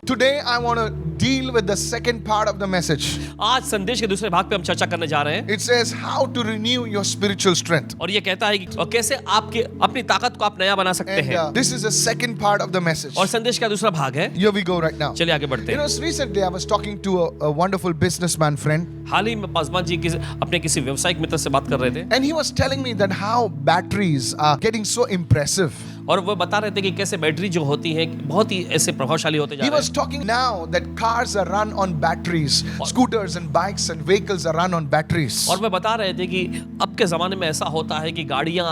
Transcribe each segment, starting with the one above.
Today I want to deal with the second part of the message. आज संदेश के दूसरे भाग पे हम चर्चा करने जा रहे हैं It says how to renew your spiritual strength. और ये कहता है कि और कैसे आपके अपनी ताकत को आप नया बना सकते And हैं। this is the second part of the message. और संदेश का दूसरा भाग है। Here we go right now. चलिए आगे बढ़ते You know, हैं। recently I was talking to a wonderful businessman friend, हाल ही में पासवान जी अपने किसी व्यवसायिक मित्र से बात कर रहे थे and he was telling me that how batteries are getting so impressive. और वो बता रहे थे कि कैसे बैटरी जो होती है बहुत ही ऐसे प्रभावशाली होते जा He रहे was हैं। talking now that cars are run on batteries, scooters and bikes and vehicles are run on batteries. और वे बता रहे थे कि अब के जमाने में ऐसा होता है कि गाड़ियां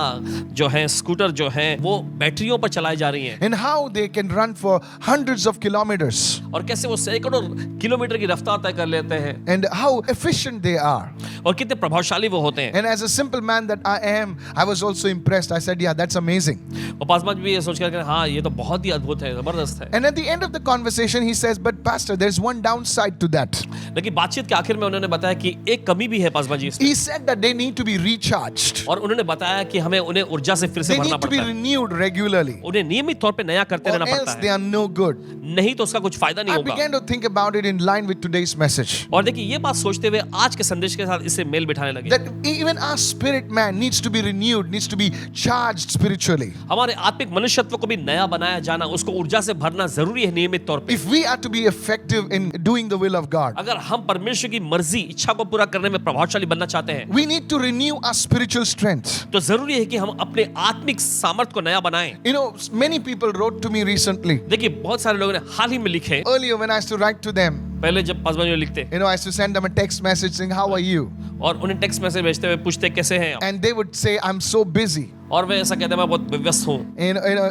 जो हैं, स्कूटर जो हैं, वो बैटरियों पर चलाई जा रही हैं। And how they can run for hundreds of kilometers. और कैसे वो सैकड़ों किलोमीटर की रफ्तार तय कर लेते हैं And how efficient they are. और कितने प्रभावशाली वो होते हैं। And as a simple man that I am, I was also impressed. I said, yeah, that's amazing. और पासवान जी भी ये सोच कर हाँ ये तो बहुत ही अद्भुत है, जबरदस्त है। And at the end of the conversation, he says, but pastor, there's one downside to that. लेकिन बातचीत के आखिर में उन्होंने बताया कि एक कमी भी है पासवान जी इसमें। He said that they need to be recharged. और उन्होंने बताया कि हमें उन्हें ऊर्जा से फिर से They भरना need to be पड़ता है। renewed regularly. उन्हें नियमित तौर पे नया करते Or रहना else पड़ता they है, are no good. नहीं तो उसका कुछ फायदा नहीं I होगा। began to think about it in line with today's message. और देखिए ये बात सोचते हुए आज के संदेश के साथ इसे मेल बिठाने लगे। That even our spirit man needs to be renewed, needs to be charged spiritually. हमारे आत्मिक मनुष्यत्व को भी नया बनाया जाना, उसको ऊर्जा से भरना जरूरी है नियमित तौर पे। If we are to be effective in doing the will of God, अगर हम परमेश्वर की मर्जी इच्छा को पूरा करने में प्रभावशाली बनना चाहते हैं we need to renew our spiritual strength. तो जरूरी है कि हम अपने आत्मिक सामर्थ्य को नया बनाएं। You know, many people wrote to me recently. देखिए बहुत सारे लोगों ने हाल ही में लिखे, Earlier when I used to write to them, पहले जब पासवान जी लिखते you know, I used to send them a text message saying, how are you? और उन्हें टेक्स्ट मैसेज भेजते हुए पूछते कैसे हैं आप? And they would say, I'm so busy. और वे ऐसा कहते हैं मैं बहुत व्यस्त हूँ।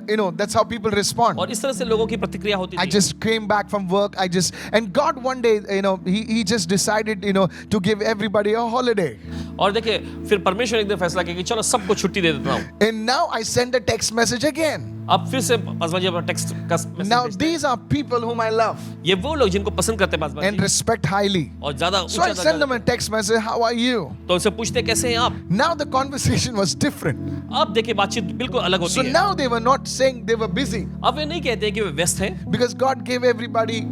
You know, that's how people respond. और इस तरह से लोगों की प्रतिक्रिया होती I थी। just came back from work. And God one day, you know, he just decided, you know, to give everybody a holiday. और देखिए फिर परमेश्वर एक दिन फैसला किया कि चलो सबको छुट्टी दे देता हूँ। And now I send a text message again. अब फिर से पासवान जी अपना टेक्स्ट का मैसेज Now भेजते हैं। these are people whom I love ये वो लोग जिनको पसंद करते हैं Paswan and ji respect highly. और ज्यादा So I ऊंचा send them दर्जा a text message, how are you? तो उनसे पूछते कैसे हैं आप? Now the conversation was different. अब देखिए बातचीत बिल्कुल अलग So होती है। now they were not saying they were busy अब वे नहीं कहते कि वे व्यस्त हैं, because God gave everybody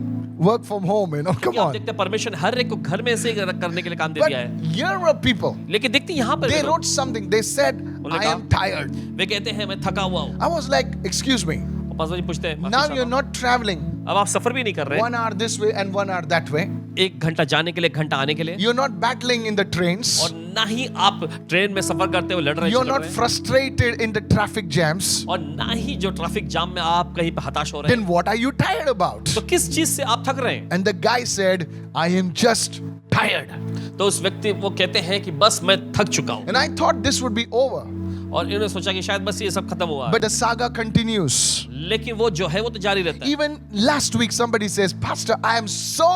work from home, you know, come क्योंकि आप on. देखते हैं परमेश्वर ने हर एक को घर में से करने के लिए काम दे But दिया है। here were people, लेकिन देखते हैं यहाँ पर they वे लोग, wrote something, they said, I am tired. वे कहते हैं मैं थका हुआ हूँ। I was like, excuse me, और पासवान जी पूछते हैं माफी now चाहता you're हूँ। not traveling अब आप सफर भी नहीं कर रहे, 1 hour this way and 1 hour that way. एक घंटा जाने के लिए, एक घंटा आने के लिए, You're not battling in the trains. और ना ही आप ट्रेन में सफर करते हुए लड़ रहे You're झगड़ not रहे हैं, frustrated in the traffic jams. और ना ही जो ट्रैफिक जाम में आप कहीं पे हताश हो रहे हैं। Then what are you tired about? तो किस चीज से आप थक रहे हैं? And the guy said, I am just tired. तो उस व्यक्ति वो कहते हैं कि बस मैं थक चुका हूँ। And I thought this would be over. और इन्होंने सोचा कि शायद बस ये सब खत्म हुआ है। But the saga continues. लेकिन वो जो है वो तो जारी रहता है। Even last week, somebody says, Pastor, I am so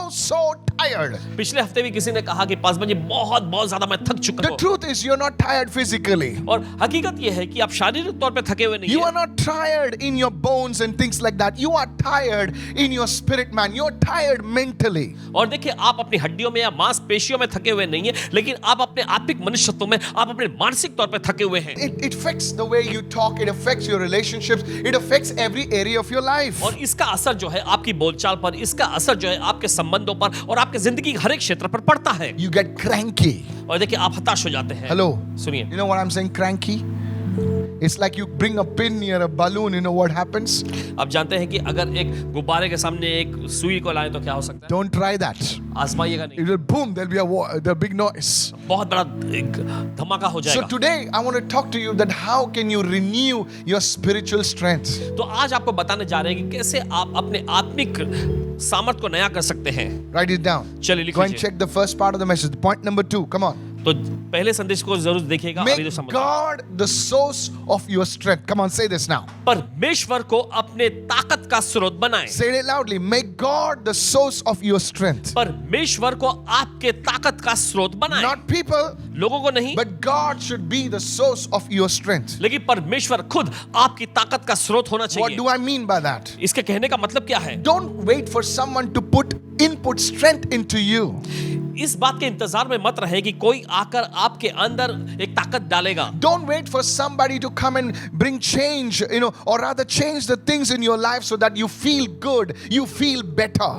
tired. पिछले हफ्ते भी किसी ने कहा कि पासवान जी बहुत ज्यादा मैं थक चुका The हूँ। truth is, you're not tired physically. और हकीकत ये है कि आप शारीरिक तौर पे थके हुए नहीं You are हैं। not tired in your bones and things like that. You are tired in your spirit, man. You're tired mentally. और देखिए आप अपनी हड्डियों में या मांसपेशियों में थके हुए नहीं हैं, लेकिन आप अपने आत्मिक मनुष्यत्व में आप अपने मानसिक तौर पे थके हुए हैं। It affects the way you talk. It affects your relationships. It affects every area of your life. और इसका असर जो है आपकी बोलचाल पर, इसका असर जो है आपके संबंधों पर और आपके जिंदगी के हर एक क्षेत्र पर पड़ता है। You get cranky. और देखिए आप हताश हो जाते हैं। Hello. सुनिए, You know what I'm saying, cranky? It's like you bring a pin near a balloon. You know what happens? आप जानते हैं कि अगर एक गुब्बारे के सामने एक सुई को लाएं तो क्या हो सकता है? Don't try that. आजमाइएगा नहीं, It will boom. There'll be a big noise. बहुत बड़ा एक धमाका हो So जाएगा। today I want to talk to you that how can you renew your spiritual strength? तो आज आपको बताने जा रहे हैं कि कैसे आप अपने आत्मिक सामर्थ्य को नया कर सकते हैं। Write it down. चलिए लिख Go and लीजिए। check the first part of the message. Point number 2. Come on. तो पहले संदेश को जरूर देखिएगा। अभी Make तो समझ God the source of your strength. Come on, say this now. परमेश्वर को अपने ताकत का स्रोत बनाएं। Say it loudly. Make God the source of your strength. परमेश्वर को आपके ताकत का स्रोत बनाएं। Not people, लोगों को नहीं, but God should be the source of your strength. लेकिन परमेश्वर खुद आपकी ताकत का स्रोत होना What चाहिए। do I mean by that? इसके कहने का मतलब क्या है? Don't wait for someone to put input strength into you. इस बात के इंतजार में मत रहे कि कोई आकर आपके अंदर एक ताकत डालेगा। Don't wait for somebody to come and bring change, or rather change the things in your life so that you feel good, you feel better.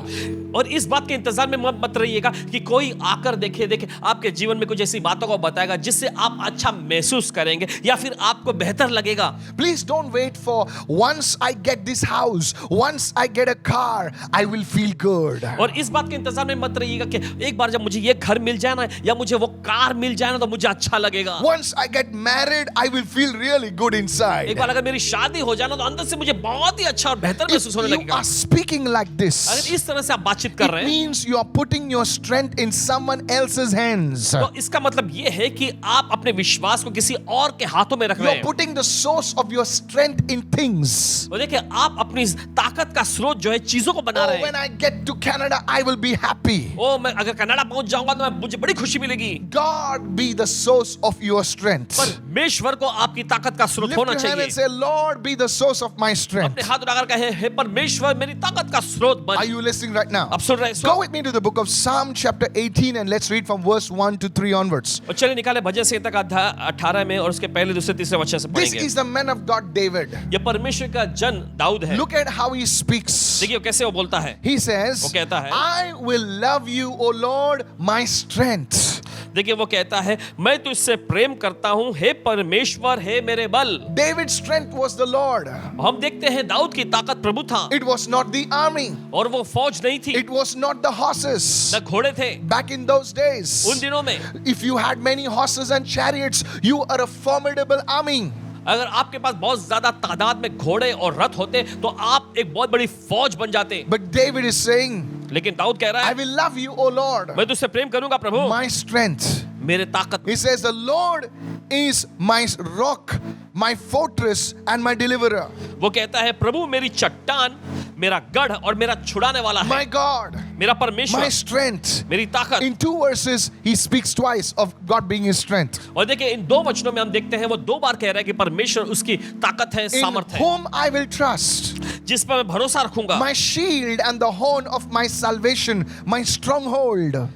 और इस बात के इंतजार में मत रहिएगा कि कोई आकर देखे आपके जीवन में कुछ ऐसी बातों को बताएगा जिससे आप अच्छा महसूस करेंगे या फिर आपको बेहतर लगेगा। Please don't wait for once I get this house, once I get a car, I will feel good. और इस बात के इंतजार में मत रहिएगा कि एक बार जब मुझे ये घर मिल जाए ना या मुझे वो कार मिल जाए ना तो मुझे अच्छा लगेगा। Once I get married, I will feel really good inside. एक बार अगर मेरी शादी हो जाए ना तो अंदर से मुझे बहुत ही अच्छा और बेहतर If महसूस होने you लगेगा। are speaking like this, अगर इस तरह से आप बातचीत कर it रहे हैं means you are putting your strength in someone else's hands. तो इसका मतलब ये है कि आप अपने विश्वास को किसी और के हाथों में रख You रहे are हैं। putting the source of your strength in things. और देखिए आप अपनी ताकत का स्रोत जो है चीजों को बना Oh, रहे when हैं। I get to Canada, I will be happy. मैं अगर कनाडा पहुंच जाऊंगा तो मुझे बड़ी खुशी मिलेगी। God be the source of your strength. परमेश्वर को आपकी ताकत का स्रोत Lift होना your hand चाहिए। and say, Lord, be the source of my अपने strength. हाथ उठाकर कहे हे परमेश्वर मेरी ताकत का स्रोत Are बन। you listening right now? आप सुन रहे हैं? Go with me to the book of Psalm chapter 18 and let's read from verse 1 to 3 onwards. और चलिए निकाले भजन संहिता का अध्याय 18 में और उसके पहले दूसरे तीसरे वचन से This पढ़ेंगे। is the man of God David. ये परमेश्वर का जन दाऊद है। Look at how he speaks. देखिए वो कैसे वो बोलता है। He says, वो कहता है, I will love you, O Lord, my strength. देखिए वो कहता है मैं तुझसे प्रेम करता हूँ हे परमेश्वर हे मेरे बल। David's strength was the Lord. हम देखते हैं दाऊद की ताकत प्रभु था It was not the army. और वो फौज नहीं थी It was not the horses. न घोड़े थे। Back in those days, उन दिनों में if you had many horses and chariots, you are a formidable army. अगर आपके पास बहुत ज्यादा तादाद में घोड़े और रथ होते तो आप एक बहुत बड़ी फौज बन जाते। But David is saying, लेकिन दाऊद कह रहा I है will love you, O Lord, मैं तुझसे प्रेम करूंगा प्रभु my strength. मेरे ताकत। He says, the Lord is my rock, my fortress, and my deliverer. वो कहता है प्रभु मेरी चट्टान मेरा गढ़ और मेरा छुड़ाने वाला है। My God, मेरा my परमेश्वर strength. मेरी ताकत। In 2 verses, he speaks twice of God being his strength. और देखिए इन 2 वचनों में हम देखते हैं वो 2 बार कह रहा है कि परमेश्वर उसकी ताकत है, In सामर्थ है, whom I will trust, जिस पर मैं भरोसा रखूंगा। my shield and the horn of my salvation, my stronghold.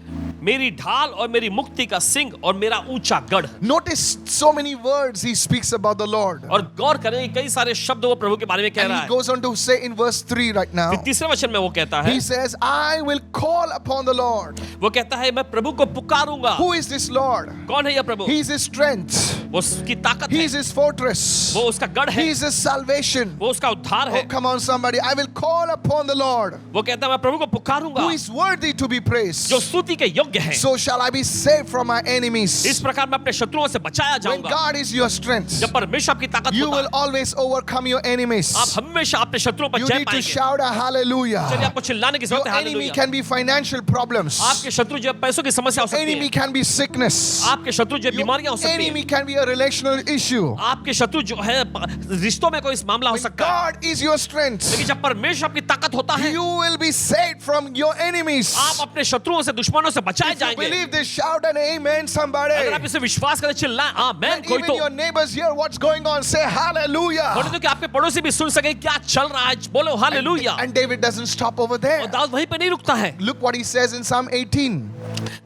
मेरी ढाल और मेरी मुक्ति का सिंह और मेरा ऊंचा गढ़। Notice so many words he speaks about the Lord. और गौर करें कई सारे शब्द वो प्रभु के बारे में कह And रहा he है। goes on to say in verse 3 right now, फिर तीसरे वचन में वो कहता है he says, I will call upon the Lord. वो कहता है मैं प्रभु को पुकारूंगा। Who is this Lord? कौन है यह प्रभु? He is his strength. वो उसकी ताकत He है, is his fortress. वो उसका गढ़ He है, is his salvation. वो उसका उद्धार Oh, है। come on, somebody. I will call upon the Lord, वो कहता है मैं प्रभु को पुकारूंगा who is worthy to be praised. जो स्तुति के योग्य है। So shall I be saved from my इस enemies. प्रकार मैं अपने शत्रुओं से बचाया When जाऊंगा। God is your strength, जब परमेश्वर आपकी ताकत you होता will है, always overcome your enemies. आप हमेशा अपने शत्रुओं पर You जय need to पाएंगे। shout a चलिए hallelujah. आपको चिल्लाने की Your जरूरत है। enemy hallelujah. can be financial problems. आपके शत्रु जो है पैसों की समस्या हो सकती Enemy है। can be sickness. आपके शत्रु जो है Your बीमारियां हो सकती enemy है। can be a relational issue. आपके शत्रु जो है रिश्तों में कोई मामला हो When सकता है। God is your strength, लेकिन जब परमेश्वर आपकी ताकत होता है you will be saved from your enemies. आप अपने शत्रुओं से दुश्मनों से बचाए If you जाएंगे। believe this, shout an amen, somebody. अगर आप इसे विश्वास करें चिल्लाएं आमेन। And कोई even तो your neighbors hear what's going on, say hallelujah. होने दो कि आपके पड़ोसी भी सुन सके क्या चल रहा है। बोलो hallelujah. And David doesn't stop over और there. दाऊद वहीं पे नहीं रुकता है। Look what he says in Psalm 18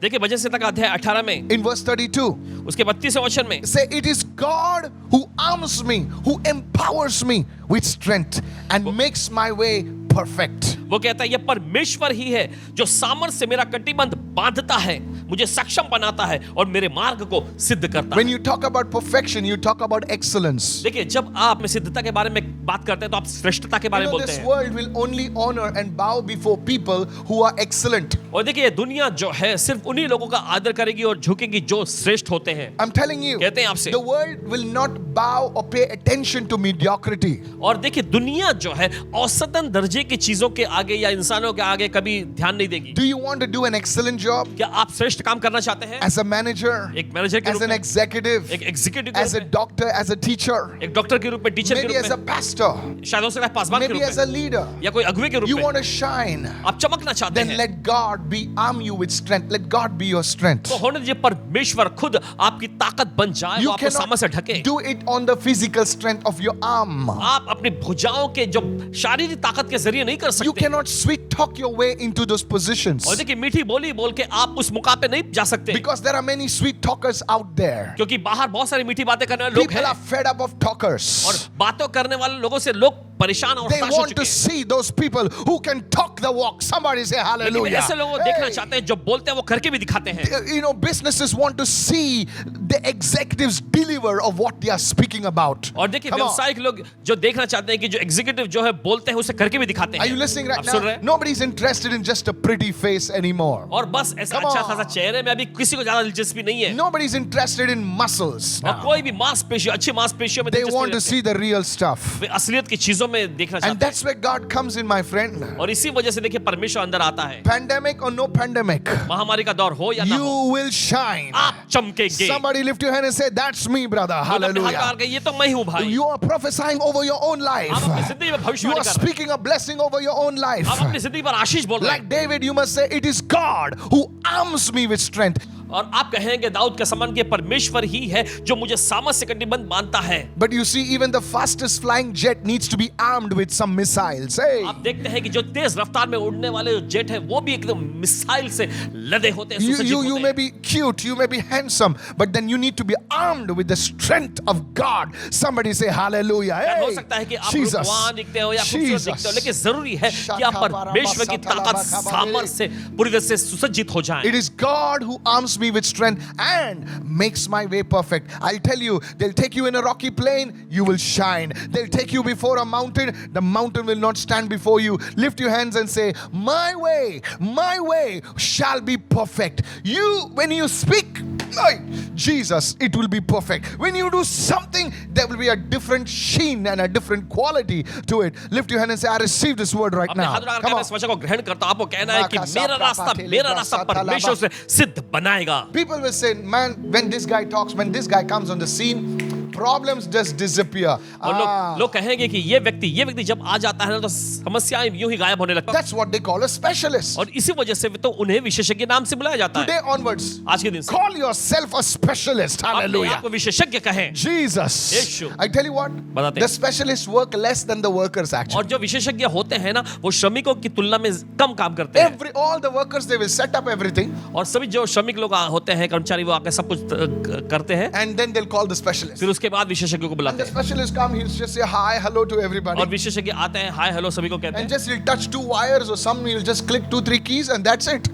देखिए भजन संहिता का अध्याय 18 में in verse 32. उसके 32वें वचन में Say, it is God who arms me, who empowers me with strength and makes my way perfect. वो कहता है ये परमेश्वर ही है जो सामर्थ्य से मेरा कटिबंध बांधता है, मुझे सक्षम बनाता है और मेरे मार्ग को सिद्ध करता When है। you talk about perfection, you talk about excellence. देखिए जब आप सिद्धता के बारे में बात करते हैं तो आप श्रेष्ठता के बारे You में know, बोलते this हैं। world will only honor and bow before people who are excellent. और देखिए ये दुनिया जो है सिर्फ उन्हीं लोगों का आदर करेगी और झुकेगी जो श्रेष्ठ होते हैं। I'm telling you, कहते हैं आपसे the world will not bow or pay attention to mediocrity. और देखिए दुनिया जो है औसतन दर्जे की चीजों के आगे या इंसानों के आगे कभी ध्यान नहीं देगी। Do you want to do an excellent job क्या आप श्रेष्ठ काम करना चाहते हैं? as a manager, एक मैनेजर के as रूप an में, executive, एक एग्जीक्यूटिव के as a रूप में, doctor, as a teacher, एक डॉक्टर के रूप में, टीचर के maybe रूप as a में, pastor, शायद हो सकता है पासवान के maybe रूप as a में leader? या कोई अगुवे के रूप You में want to shine? आप चमकना चाहते Then हैं let God be arm you with strength. Let God be your strength. तो होने दीजिए परमेश्वर खुद आपकी ताकत बन जाए, वो You आपको सामर्थ्य से cannot ढके। do it on the physical strength of your arm. आप अपनी भुजाओं के जो शारीरिक ताकत के जरिए नहीं कर You सकते। cannot sweet talk your way into those positions. और देखिए मीठी बोली बोल बोल के आप उस मुकाम पे नहीं जा सकते, Because there are many sweet talkers out there. क्योंकि बाहर बहुत सारी मीठी बातें करने वाले लोग People हैं are fed up of talkers. और बातों करने वाले लोगों से लोग परेशान और They हताश हो want चुके to हैं। see those people who can talk the walk. Somebody say लेकिन hallelujah. ऐसे लोगों को देखना चाहते हैं जो बोलते हैं वो करके भी दिखाते हैं। You know, businesses want to see the executives deliver of what they are speaking about. और देखिए Come on. व्यवसायिक लोग जो देखना चाहते हैं कि जो एग्जीक्यूटिव जो है बोलते हैं उसे करके भी दिखाते हैं। Are you listening right आप सुन रहे now? हैं? Nobody's interested in just a pretty face anymore. और बस ऐसा Come अच्छा on. खासा चेहरे में अभी किसी को ज्यादा दिलचस्पी नहीं है। Nobody's interested in muscles और now. कोई भी मांसपेशियों अच्छी मांसपेशियों में They दिलचस्पी want नहीं to see the real stuff. रखते। वे असलियत की चीजों में देखना And चाहते that's where God comes in, my friend. हैं और इसी वजह से देखिए परमेश्वर अंदर आता है। Pandemic or no pandemic, महामारी का दौर हो या ना you हो, will shine. आप चमकेंगे। Somebody lift your hand and say, that's me, brother. लोग अपने हाथ Hallelujah. मार के, ये तो मैं हूँ भाई। You are prophesying over your own life. आप अपनी जिंदगी में You भविष्यवाणी are कर रहे speaking a blessing over your own life. हैं। आप अपनी जिंदगी पर आशीष बोल रहे Like हैं David, you must say, it is God who arms me with strength. और आप कहेंगे दाऊद के समान कि परमेश्वर ही है जो मुझे सामर्थ से कटिबंध बांधता है। But you see, even the fastest flying jet needs to be armed with some missiles. Hey. आप देखते हैं कि जो तेज रफ्तार में उड़ने वाले जो जेट है वो भी एकदम मिसाइल से लदे होते हैं, सुसज्जित You होते may हैं। be cute, you may be handsome, but then you need to be armed with the strength of God. Somebody say hallelujah. हो Hey, सकता है कि आप Jesus. रूपवान दिखते हो या खूबसूरत दिखते हो, लेकिन जरूरी है कि आप परमेश्वर की ताकत सामर्थ से पूरी तरह से सुसज्जित हो जाएं। It is God who arms me with strength and makes my way perfect. I'll tell you, they'll take you in a rocky plain, you will shine. They'll take you before a mountain, the mountain will not stand before you. Lift your hands and say, my way shall be perfect. When you speak, Jesus, it will be perfect. When you do something, there will be a different sheen and a different quality to it. Lift your hand and say, I receive this word right अपने now. हाथ उठाकर Come मैं on. इस वचन को ग्रहण करता हूं। आपको कहना है कि मेरा रास्ता परमेश्वर से सिद्ध बनाएगा। People will say, man, when this guy talks, when this guy comes on the scene, problems just disappear. और लोग कहेंगे कि ये व्यक्ति जब आ जाता है ना तो समस्याएं यूं ही गायब होने लगती हैं। That's what they call a specialist. और इसी वजह से तो उन्हें विशेषज्ञ नाम से बुलाया जाता है। Today onwards, आज के दिन से call yourself a specialist. अपने Hallelujah. आप को विशेषज्ञ कहें। Jesus. Yeshu. I tell you what, बताते the हैं। specialists work less than the workers और actually. जो विशेषज्ञ होते हैं ना वो श्रमिकों की तुलना में कम काम करते हैं। All the workers, they will set up everything और सभी जो श्रमिक लोग होते हैं कर्मचारी वो आके सब कुछ करते हैं। and then they'll call the specialist. फिर उसके बाद विशेषज्ञ को And बुलाते the हैं specialist come, he'll just say hi, hello to everybody. और विशेषज्ञ आते हैं हाय हेलो सभी को कहते And हैं just he'll touch 2 wires or something, he'll just click 2-3 keys and that's it.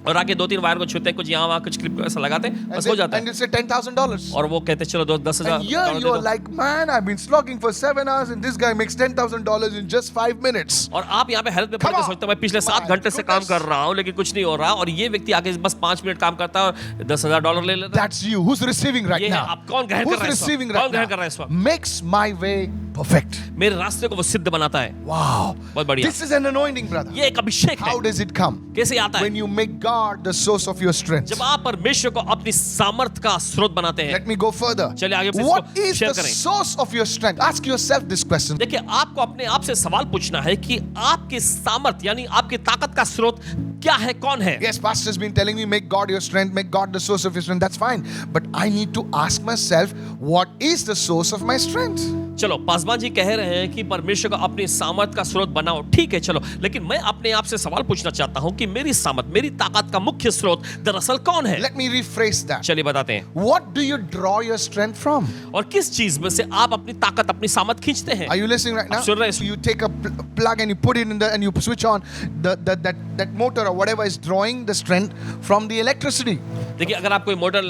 और आके 2-3 वायर को छूते हैं, कुछ यहाँ वहाँ कुछ क्लिप ऐसा लगाते हैं, And, बस हो जाता and है। he'll say $10,000. और वो कहते हैं चलो $10,000 And here you're like, man, I've been slogging for 7 hours and this guy makes $10,000 in just 5 minutes. और आप यहाँ पे हेल्थ में पढ़ Come के on. सोचते हो मैं पिछले 7 My घंटे से काम goodness. कर रहा हूँ लेकिन कुछ नहीं हो रहा, और ये व्यक्ति आके बस 5 मिनट काम करता है और $10,000 ले लेता है। That's you. Who's receiving right ये है, now? आप कौन ग्रहण कर Who's रहा है इस वक्त? receiving कौन right ग्रहण कर रहा है इस now? वक्त? Makes my way perfect. मेरे रास्ते को वो सिद्ध बनाता है। Wow. बहुत बढ़िया। This is an anointing, brother. ये एक अभिषेक है। How does it come? कैसे आता है? When you make God the source of your strength. जब आप परमेश्वर को अपनी सामर्थ का स्रोत बनाते हैं। Let me go further. चलिए आगे इसको What is शेयर the करें। source of your strength? Ask yourself this question. देखिए आपको अपने आप से सवाल पूछना है कि आपकी सामर्थ यानी आपकी ताकत का स्रोत क्या है, कौन है? Yes, pastor's been telling me make God your strength, make God the source of your strength. That's fine. But I need to ask myself, what is the source of my strength? चलो पासवान जी कह रहे हैं कि परमेश्वर को अपनी सामर्थ का स्रोत बनाओ, ठीक है चलो, लेकिन मैं अपने आप से सवाल पूछना चाहता हूं कि मेरी सामर्थ, मेरी ताकत का मुख्य स्रोत दरअसल कौन है? Let me rephrase that. चलिए बताते हैं। What do you draw your strength from? और किस चीज में से आप अपनी ताकत, अपनी सामर्थ खींचते हैं? Are you listening right now? आप सुन रहे हैं? You take a plug and you put it in the and you switch on that motor or whatever is drawing the strength from the electricity. देखिए अगर आप कोई मोटर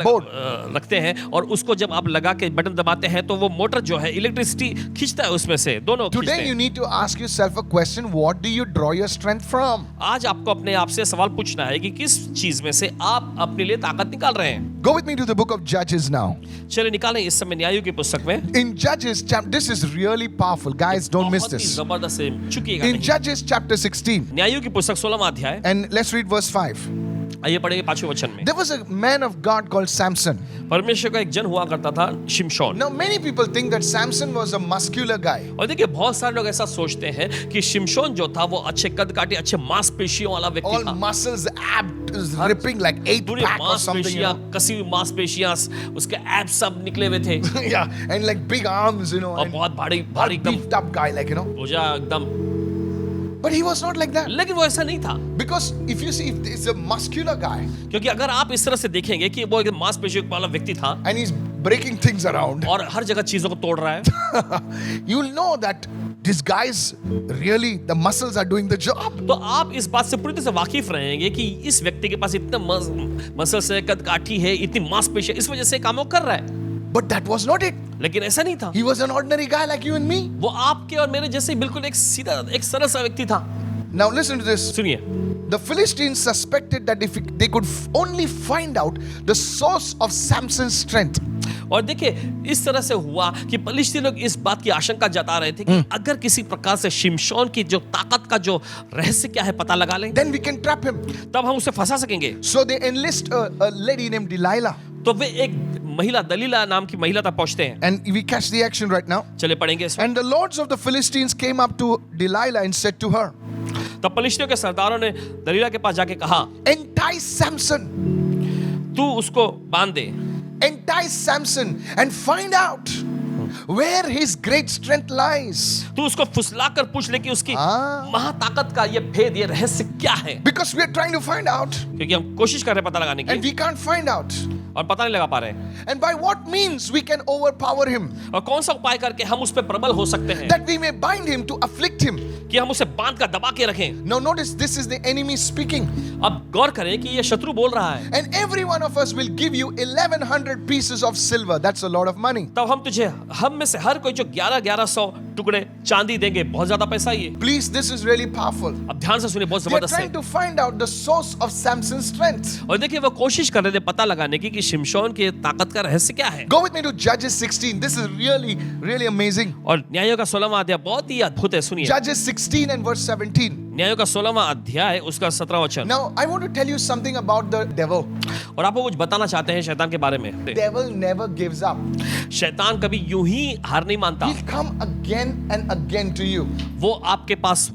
रखते हैं और उसको जब आप लगा के बटन दबाते हैं तो वो मोटर जो है इलेक्ट्रिसिटी खींचता है उसमें से, दोनों खींचते Today you हैं। need to ask yourself a question, what do you draw your strength from? आज आपको अपने आप से सवाल पूछना है कि किस चीज में से आप अपने लिए ताकत निकाल रहे हैं। Go with me to the book of Judges now. चलिए निकालें इस समय न्यायों की पुस्तक में। In Judges, this is really powerful. Guys, don't miss बहुत ही this. जबरदस्त है, चुकिएगा In नहीं। Judges chapter 16, न्यायों की पुस्तक 16वां अध्याय, and let's read verse 5. आइए पढ़ेंगे 5वें वचन में। There was a man of God called Samson. परमेश्वर का एक जन हुआ करता था शिमशोन। Now, many people think that Samson was a muscular guy. और देखिए बहुत सारे लोग ऐसा सोचते हैं कि शिमशोन जो था वो अच्छे कद काटे, अच्छे मांसपेशियों वाला व्यक्ति All था। muscles, abs ripping like 8 पूरी pack or something. You मांसपेशियां, know? कसी हुई मांसपेशियां, उसके एब्स सब निकले हुए थे Yeah, and like big arms, you know. और And बहुत भारी all भारी एकदम beefed up guy, like, you know. भुजा एकदम। But he was not like that. लेकिन वो ऐसा नहीं था, Because if you see, if it's a muscular guy क्योंकि अगर आप इस तरह से देखेंगे कि वो एक मांसपेशियों वाला व्यक्ति था and he's breaking things around, और हर जगह चीजों को तोड़ रहा है, you'll know that this guy's really, the muscles are doing the job. तो आप इस बात से पूरी तरह से वाकिफ रहेंगे कि इस व्यक्ति के पास इतना मसल्स है, कदकाठी है, इतनी मांसपेशी है, इस वजह से काम वो कर रहा है। But that was not it. लेकिन ऐसा नहीं था, He was an ordinary guy like you and me. वो आपके और मेरे जैसे बिल्कुल एक सीधा, एक सरल सा व्यक्ति था। Now listen to this. सुनिए, The Philistines suspected that if they could only find out the source of Samson's strength, और देखिए इस तरह से हुआ कि फलिस्ती लोग इस बात की आशंका जता रहे थे कि अगर किसी प्रकार से शिमशोन की जो ताकत का जो रहस्य क्या है पता लगा लें, then we can trap him. तब हम उसे फंसा सकेंगे। So they enlist a lady named Delilah. तो वे एक महिला, दलीला नाम की महिला तक पहुंचते हैं। And we catch the action right now. चले पढ़ेंगे इसमें। And the lords of the Philistines came up to Delilah and said to her, तब फलिस्तियों के सरदारों ने दलीला के पास जाके कहा, entice Samson, तू उसको बांध दे, entice Samson and find out where his great strength lies. तू उसको फुसला कर पूछ ले कि उसकी हाँ। महाताकत का ये भेद, ये रहस्य क्या है, Because we are trying to find out क्योंकि हम कोशिश कर रहे हैं पता लगाने and की we can't find out. और पता नहीं लगा पा रहे हैं, And by what means we can overpower him, और कौन सा उपाय करके हम उस पर प्रबल हो सकते हैं that we may bind him to afflict him. कि हम उसे बांध कर दबा के रखें। Now notice this is the enemy speaking. अब गौर करें कि ये शत्रु बोल रहा है, And every one of us will give you 1100 pieces of silver. That's a lot of money. तब हम तुझे, हम में से हर कोई जो 1100 टुकड़े चांदी देंगे, बहुत ज्यादा पैसा ये। Please, this is really powerful. अब ध्यान से सुनिए, बहुत They are जबरदस्त है। trying to find out the source of Samson's strength. और देखिए वो कोशिश कर रहे थे पता लगाने की कि शिमशोन की ताकत का रहस्य क्या है। Go with me to Judges 16. This is really, really amazing. और न्यायों का 16वां अध्याय बहुत ही अद्भुत है, सुनिए। Judges 16 and verse 17. न्यायों का 16वां अध्याय उसका 17वां वचन। Now, I want to tell you something about the devil. और आपको कुछ बताना चाहते हैं शैतान के बारे में। Devil never gives up. शैतान कभी यूं ही हार नहीं मानता, He'll come again and again to you. वो आपके पास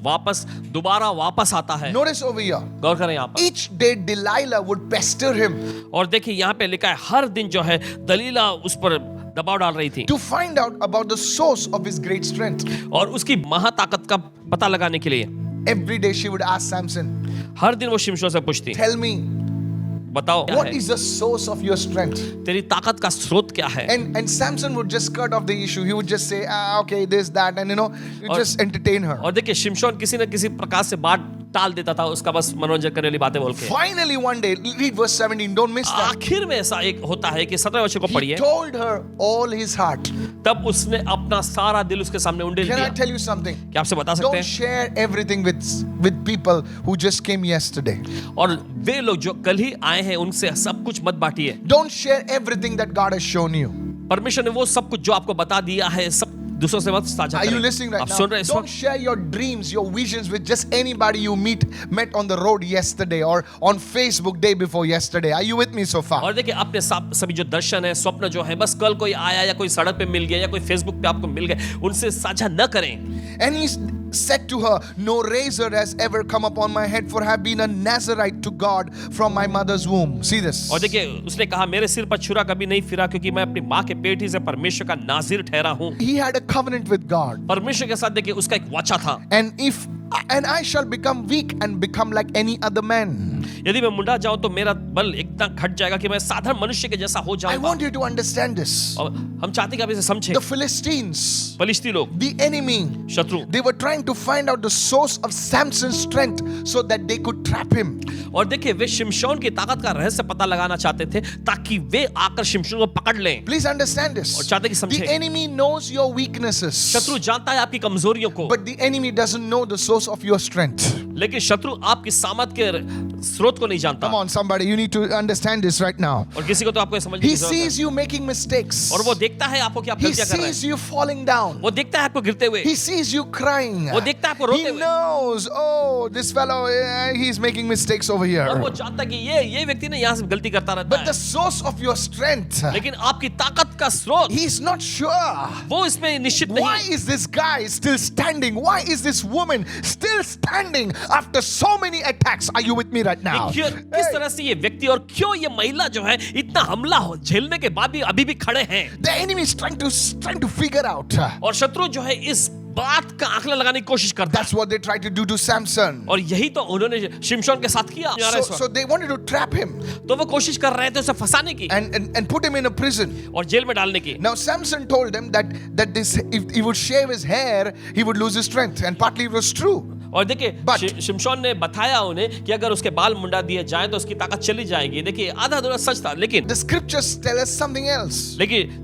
दोबारा वापस आता है। Notice over here. गौर करें यहाँ पर। Each day Delilah would pester him और देखिए यहाँ पे लिखा है हर दिन जो है दलीला उस पर दबाव डाल रही थी to find out about the source of his great strength. और उसकी महाताकत का पता लगाने के लिए Every day she would ask Samson, हर दिन वो शिमशोन से पूछती, tell me, बताओ क्या what है? is the source of your strength? तेरी ताकत का स्रोत क्या है? And Samson would just skirt off the issue. He would just say, okay, this, that, and you just entertain her. और देखिए शिमशोन किसी न किसी प्रकार से बात टाल देता था, उसका बस मनोरंजन करने वाली बातें बोल के। Finally, one day, read verse 17, don't miss that. आखिर में ऐसा एक होता है कि 17वें वचन को He पढ़िए, told her all his heart. तब उसने अपना सारा दिल उसके सामने उंडेल Can I दिया। tell you something? क्या आपसे बता सकते Don't हैं? share everything with people who just came yesterday. और वे लोग जो कल ही आए हैं उनसे सब कुछ मत बांटिए। Don't share everything that God has shown you. परमेश्वर ने वो सब कुछ जो आपको बता दिया है सब दूसरों से मत साझा Are you करें। listening right आप now? सुन रहे हैं इस Don't वक्त? share your dreams, your visions with just anybody you met on the road yesterday or on Facebook day before yesterday. Are you with me so far? और देखिए अपने सभी जो दर्शन है, स्वप्न जो है, बस कल कोई आया या कोई सड़क पे मिल गया या कोई फेसबुक पे आपको मिल गए, उनसे साझा न करें। And he said to her, no razor has ever come upon my head, for I have been a Nazarite to God from my mother's womb. See this? और देखिए उसने कहा मेरे सिर पर छुरा कभी नहीं फिरा क्योंकि मैं अपनी माँ के पेट ही से परमेश्वर का नाजिर ठहरा हूँ। He had a covenant with God. परमेश्वर के साथ देखिए उसका एक वाचा था, And I shall become weak and become like any other man. यदि मैं मुंडा जाऊं तो मेरा बल इतना घट जाएगा कि मैं साधारण मनुष्य के जैसा हो I जाऊंगा। want you to understand this. और हम चाहते हैं कि आप इसे समझें। The Philistines, फलिस्ती लोग, the enemy, शत्रु, they were trying to find out the source of Samson's strength so that they could trap him. और देखिए वे शिमशोन की ताकत का रहस्य पता लगाना चाहते थे ताकि वे आकर शिमशोन को पकड़ लें। Please understand this. और चाहते कि समझें। The enemy knows your weaknesses, शत्रु जानता है आपकी कमजोरियों को, but the enemy doesn't know the source of your strength. लेकिन शत्रु आपकी सामर्थ के स्रोत को नहीं जानता। Come on, somebody, you need to understand this right now. और किसी को तो आपको समझने He की जरूरत sees you making mistakes. है। और वो देखता है आपको कि आप He गलतियां कर रहे sees हैं। you falling down. वो देखता है आपको गिरते हुए। He sees you crying. वो देखता है आपको रोते He हुए। knows, oh, this fellow, he's making mistakes over और वो here. जानता है कि ये व्यक्ति ने यहाँ से गलती करता रहता But the है। source of your strength, लेकिन आपकी ताकत का स्रोत he's not sure. वो इसमें निश्चित Why नहीं। is this guy still standing? Why is this woman still standing after so many attacks? Are you with me right now? किस Hey, तरह से ये व्यक्ति और क्यों ये महिला जो है इतना हमला झेलने के बाद भी अभी भी खड़े हैं। the enemy is trying to figure out. और शत्रु जो है इस बात का आंकलन लगाने की कोशिश करता है। That's what they tried to do to Samson. और यही तो उन्होंने शिमशोन के साथ किया। So they wanted to trap him तो वो कोशिश कर रहे थे उसे फंसाने की and put him in a prison. और जेल में डालने की। Now Samson told them that this, if he would shave his hair, he would lose his strength, and partly it was true. और देखिए But- शिमशोन ने बताया उन्हें कि अगर उसके बाल मुंडा दिए जाए तो उसकी ताकत चली जाएगी। देखिए आधा अधूरा सच था, लेकिन The scriptures tell us something else.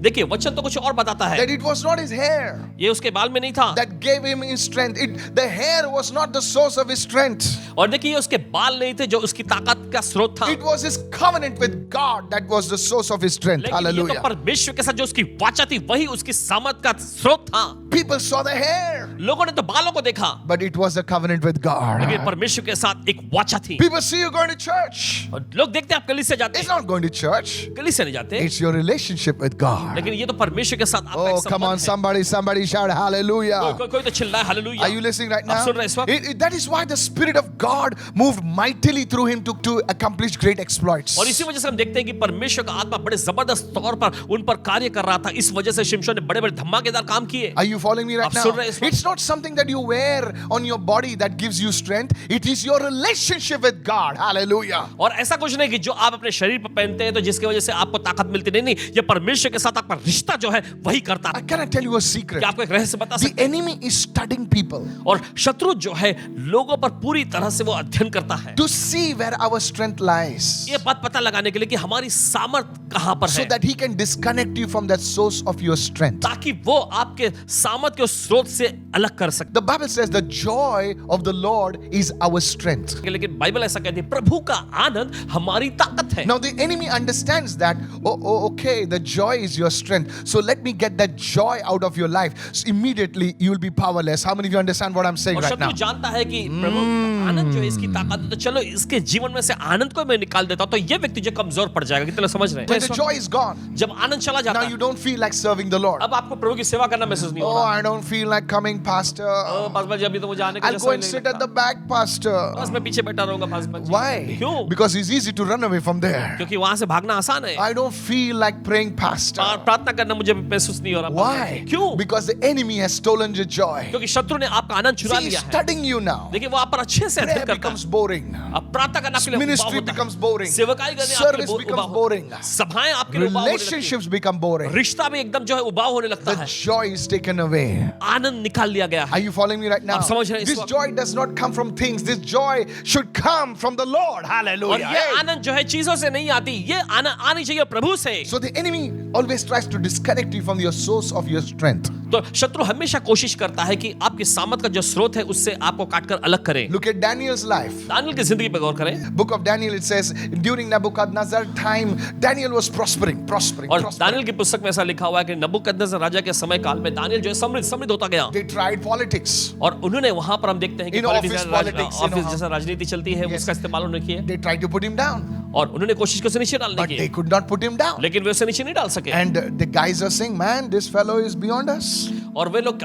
देखिए वचन तो कुछ और बताता है। That it was not his hair ये उसके बाल में नहीं था that gave him his strength. The hair was not the source of his strength. और देखिए ये उसके बाल नहीं थे जो उसकी ताकत का स्रोत था। It was his covenant with God that was the source of his strength. लेकिन ये तो Hallelujah. परमेश्वर के साथ जो उसकी वाचा थी वही उसकी सामर्थ का स्रोत था। People saw the hair, लोगों ने तो बालों को देखा, but it was a covenant with God. लेकिन परमेश्वर के साथ एक वाचा थी। People see you going to church. और लोग देखते हैं आप कलीसिया जाते It's हैं, not going to church. कलीसिया नहीं जाते, It's your relationship with God. लेकिन ये तो परमेश्वर के साथ आपका Oh, एक come on, संबंध है। somebody shout hallelujah. कोई तो चिल्ला है hallelujah. Are you listening right आप now? सुन रहे हैं इस वक्त? That is why the Spirit of God moved mightily through him to accomplish great exploits. और इसी वजह से हम देखते हैं कि परमेश्वर का आत्मा बड़े जबरदस्त तौर पर उन पर कार्य कर रहा था। इस वजह से शिमशोन ने बड़े-बड़े धमाकेदार काम किए। Are you following me right आप now? सुन रहे हैं इस वक्त? It's not something that you wear on your body that gives you strength. It is your relationship with God. Hallelujah. और ऐसा कुछ नहीं कि जो आप अपने शरीर पर पहनते हैं तो जिसकी वजह से आपको ताकत मिलती नहीं, ये परमेश्वर के साथ आपका रिश्ता जो है वही करता है। Can I tell you a secret? क्या आपको एक रहस्य बता The सकते हैं? enemy is studying people और शत्रु जो है लोगों पर पूरी तरह से वो अध्ययन करता है, to see where our strength lies, ये बात पता लगाने के लिए कि हमारी सामर्थ कहां पर so है, that he can disconnect you from that source of your strength. ताकि वो आपके सामर्थ के स्रोत से अलग कर सके। The Bible says the joy of the Lord is our strength. लेकिन बाइबल ऐसा कहती है प्रभु का आनंद हमारी ताकत है। Now the enemy understands that, okay, the joy is your strength. So let me get that joy out of your life. So immediately you will be powerless. How many of you understand what I'm saying और right now? शत्रु जानता है कि प्रभु का आनंद जो है इसकी ताकत है, तो चलो इसके जीवन में से आनंद को मैं निकाल देता हूं तो ये व्यक्ति जो कमजोर पड़ जाएगा। कितने लोग समझ रहे When हैं? the joy is gone, जब आनंद चला जाता now है you don't feel like serving the Lord. अब आपको प्रभु की सेवा करना महसूस नहीं हो Oh, रहा। I don't feel like coming, Pastor. बस अभी तो मुझे आने का I'll जैसा go ही and नहीं sit at the लगता। back, Pastor. बस मैं पीछे बैठा रहूंगा पास। Why? क्यों? Because it's easy to run away from there. क्योंकि वहां से भागना आसान है। I don't feel like praying, Pastor. और प्रार्थना करना मुझे महसूस नहीं हो रहा। Why? क्यों? Because the enemy has stolen your joy. क्योंकि शत्रु ने आपका आनंद चुरा See, he's लिया है। studying you now. देखिए वो आप पर अच्छे से अध्ययन Prayer करता becomes है। boring. अब प्रार्थना करना आपके लिए उबाऊ Ministry होता है। becomes boring. सेवकाई करने आपके Service लिए becomes उबाऊ boring. होता है। सभाएं आपके लिए उबाऊ होने लगती हैं। Relationships become boring. रिश्ता भी एकदम जो है उबाऊ होने लगता The है। joy is taken away. आनंद निकाल लिया गया है। Are you following me right now? आप समझ रहे हैं इस This वक्त? joy does not come from things. This joy should come from the Lord. और Hallelujah. ये Hey. आनंद जो है चीजों से नहीं आती, ये आनंद आनी चाहिए प्रभु से। So the enemy always tries to disconnect you from your source of your strength. तो शत्रु हमेशा कोशिश करता है कि आपकी सामर्थ का जो स्रोत है उससे आपको काटकर अलग करे। Look at Daniel's life. Daniel की जिंदगी पर गौर करें। Book of Daniel, it says during Nebuchadnezzar time, Daniel was prospering. और दानियल की पुस्तक में ऐसा लिखा हुआ है कि नबूकदनेस्सर राजा के समय काल में दानियल जो है समृद्ध होता गया। They tried politics. और उन्होंने वहां पर हम देखते हैं कि In office politics, you know office जैसा राजनीति चलती है Yes. उसका इस्तेमाल उन्होंने किया They tried to put him down, और उन्होंने कोशिश की उसे नीचे डालने but they की, could not put him down. लेकिन वे उसे नीचे नहीं डाल सके। And the guys are saying, man, this fellow is beyond us. और वे लोग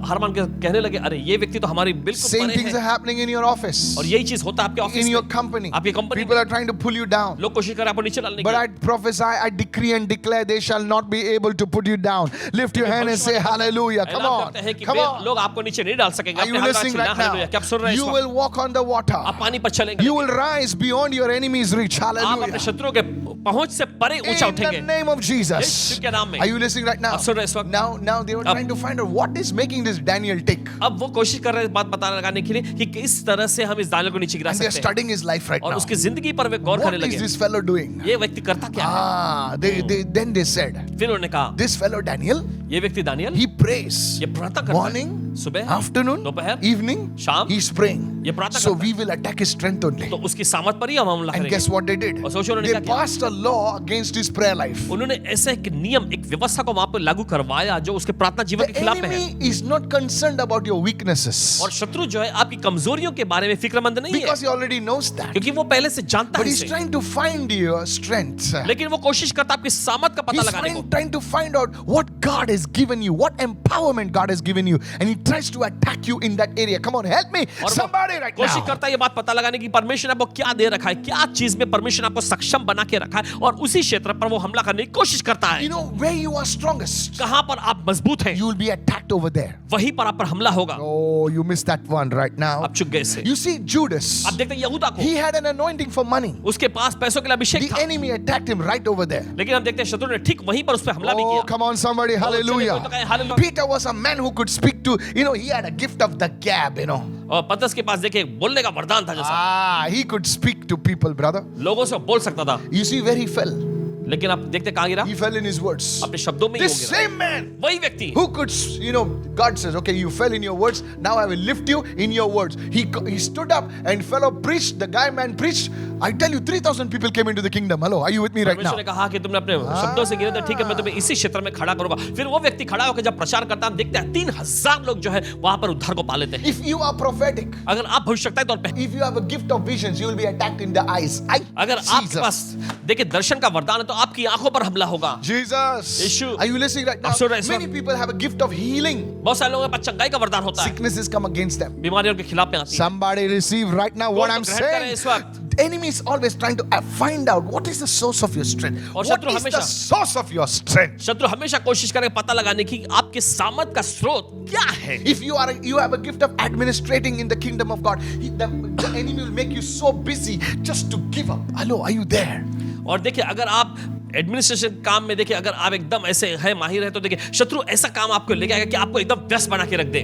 हार मान के कहने लगे, अरे ये व्यक्ति तो हमारी बिल्कुल Same परे things are है। happening in your office, और यही चीज होता है आपके ऑफिस in your में, company. आपकी कंपनी People में। are trying to pull you down. लोग कोशिश कर रहे हैं आपको नीचे डालने But की। I prophesy, I decree and declare they shall not be able to put you down. Lift your hand and say hallelujah. Come ऐलान on. करते हैं कि Come वे on. लोग आपको नीचे नहीं डाल सकेंगे। Are you अपने हाथ listening चिल्लाएं, right now? हालेलुया। क्या आप सुन रहे हैं You इस will walk on the water. वक्त? आप पानी पर चलेंगे। You will rise beyond your enemy's reach. आप अपने Hallelujah. शत्रुओं के पहुंच से परे ऊंचा In the उठेंगे। name of Jesus. यीशु के नाम में। Are you listening right now? आप सुन रहे हैं इस वक्त? Now they were अब- trying to find out what is making this Daniel tick. अब वो कोशिश कर रहे हैं बात पता लगाने के लिए कि किस तरह से हम इस दानियल को नीचे गिरा And they're सकते हैं। studying his life right और now. उसकी जिंदगी पर वे गौर What करने is लगे। this fellow doing? ये व्यक्ति करता क्या है? Then they said, फिर उन्होंने कहा, this fellow Daniel, ये व्यक्ति दानियल he prays. ये प्रार्थना करता Morning, है, सुबह, afternoon, दोपहर, evening, शाम, he's praying. ये प्रार्थना So करता we will attack his strength only. तो उसकी सामर्थ पर ही हम हमला And करेंगे। guess what they did? और सोचो उन्होंने They क्या किया? passed a law against his prayer life. उन्होंने ऐसा एक नियम, एक व्यवस्था को वहां पर लागू करवाया जो उसके प्रार्थना जीवन के The खिलाफ है। enemy is not concerned about your weaknesses और शत्रु जो है आपकी कमजोरियों के बारे में फिक्रमंद नहीं है, because he already knows that. क्योंकि वो पहले से जानता But है he's इसे। trying to find your strength. लेकिन वो कोशिश करता है आपकी सामर्थ का पता He's लगाने को। trying to find out what God has has given you, what empowerment God has given you, and He tries to attack you in that area. Come on, help me, और वो somebody right कोशिश now. करता है ये बात पता लगाने की परमेश्वर ने आपको क्या दे रखा है, क्या चीज में परमेश्वर ने आपको सक्षम बना के रखा है, और उसी क्षेत्र पर वो हमला करने की कोशिश करता है। You know where you are strongest, कहां पर आप मजबूत हैं, you will be attacked over there. वहीं पर आप पर हमला होगा। Oh, you missed that one right now. आप चुक गए से। You see, Judas, आप देखते हैं यहूदा को, he had an anointing for money. उसके पास पैसों के लिए अभिषेक The था, enemy attacked him right over there. लेकिन हम देखते हैं शत्रु ने ठीक वहीं पर उस पर हमला भी Oh, किया। come on, somebody, चलिए, कोई तो hallelujah. कहे hallelujah. Peter was a man who could speak to, he had a gift of the gab, और पतरस के पास देखिए बोलने का वरदान था जैसा, he could speak to people, brother. लोगों से बोल सकता था। You see where he fell? लेकिन आप देखते कहां गिरा, He fell in his words. अपने शब्दों में ही This हो गिरा। same man वही व्यक्ति who could, God says, okay, you fell in your words, now I will lift you in your words. He stood up and fellow preached, the guy man preached. I tell you, 3,000 people came into the kingdom. Hello, are you with me right now? परमेश्वर ने कहा कि तुमने अपने शब्दों से गिरे थे, ठीक है मैं तुम्हें इसी क्षेत्र में खड़ा करूंगा। फिर वो व्यक्ति खड़ा होकर जब प्रचार करता है, हम देखते हैं 3,000 लोग जो है वहां पर उद्धार को पा लेते हैं। If you are prophetic, अगर आप भविष्यवक्ता तौर पे, if you have a gift of visions, you will be attacked in the eyes. अगर आपके पास देखिए दर्शन का वरदान है तो आपकी आंखों पर हमला होगा। Jesus, Yeshu, are you listening right now? आप सुन रहे हैं इस Many वक्त? people have a gift of healing. बहुत सारे लोगों के पास चंगाई का वरदान होता है, Sicknesses come against them. बीमारियों के खिलाफ में आती है। Somebody receive right now what तो I'm ग्रहण करें saying. इस वक्त। The enemy is always trying to find out what is the source of your strength. और What शत्रु is the हमेशा- source of your strength? शत्रु हमेशा कोशिश करेगा पता लगाने की आपके सामर्थ का स्रोत क्या है। If you have a gift of administrating in the kingdom of God, the enemy will make you so busy just to give up. Hello, are you there? और देखिए अगर आप एडमिनिस्ट्रेशन काम में देखिए अगर आप एकदम ऐसे है माहिर है तो देखिए शत्रु ऐसा काम आपको लेके आएगा कि आपको एकदम व्यस्त बना के रख दे।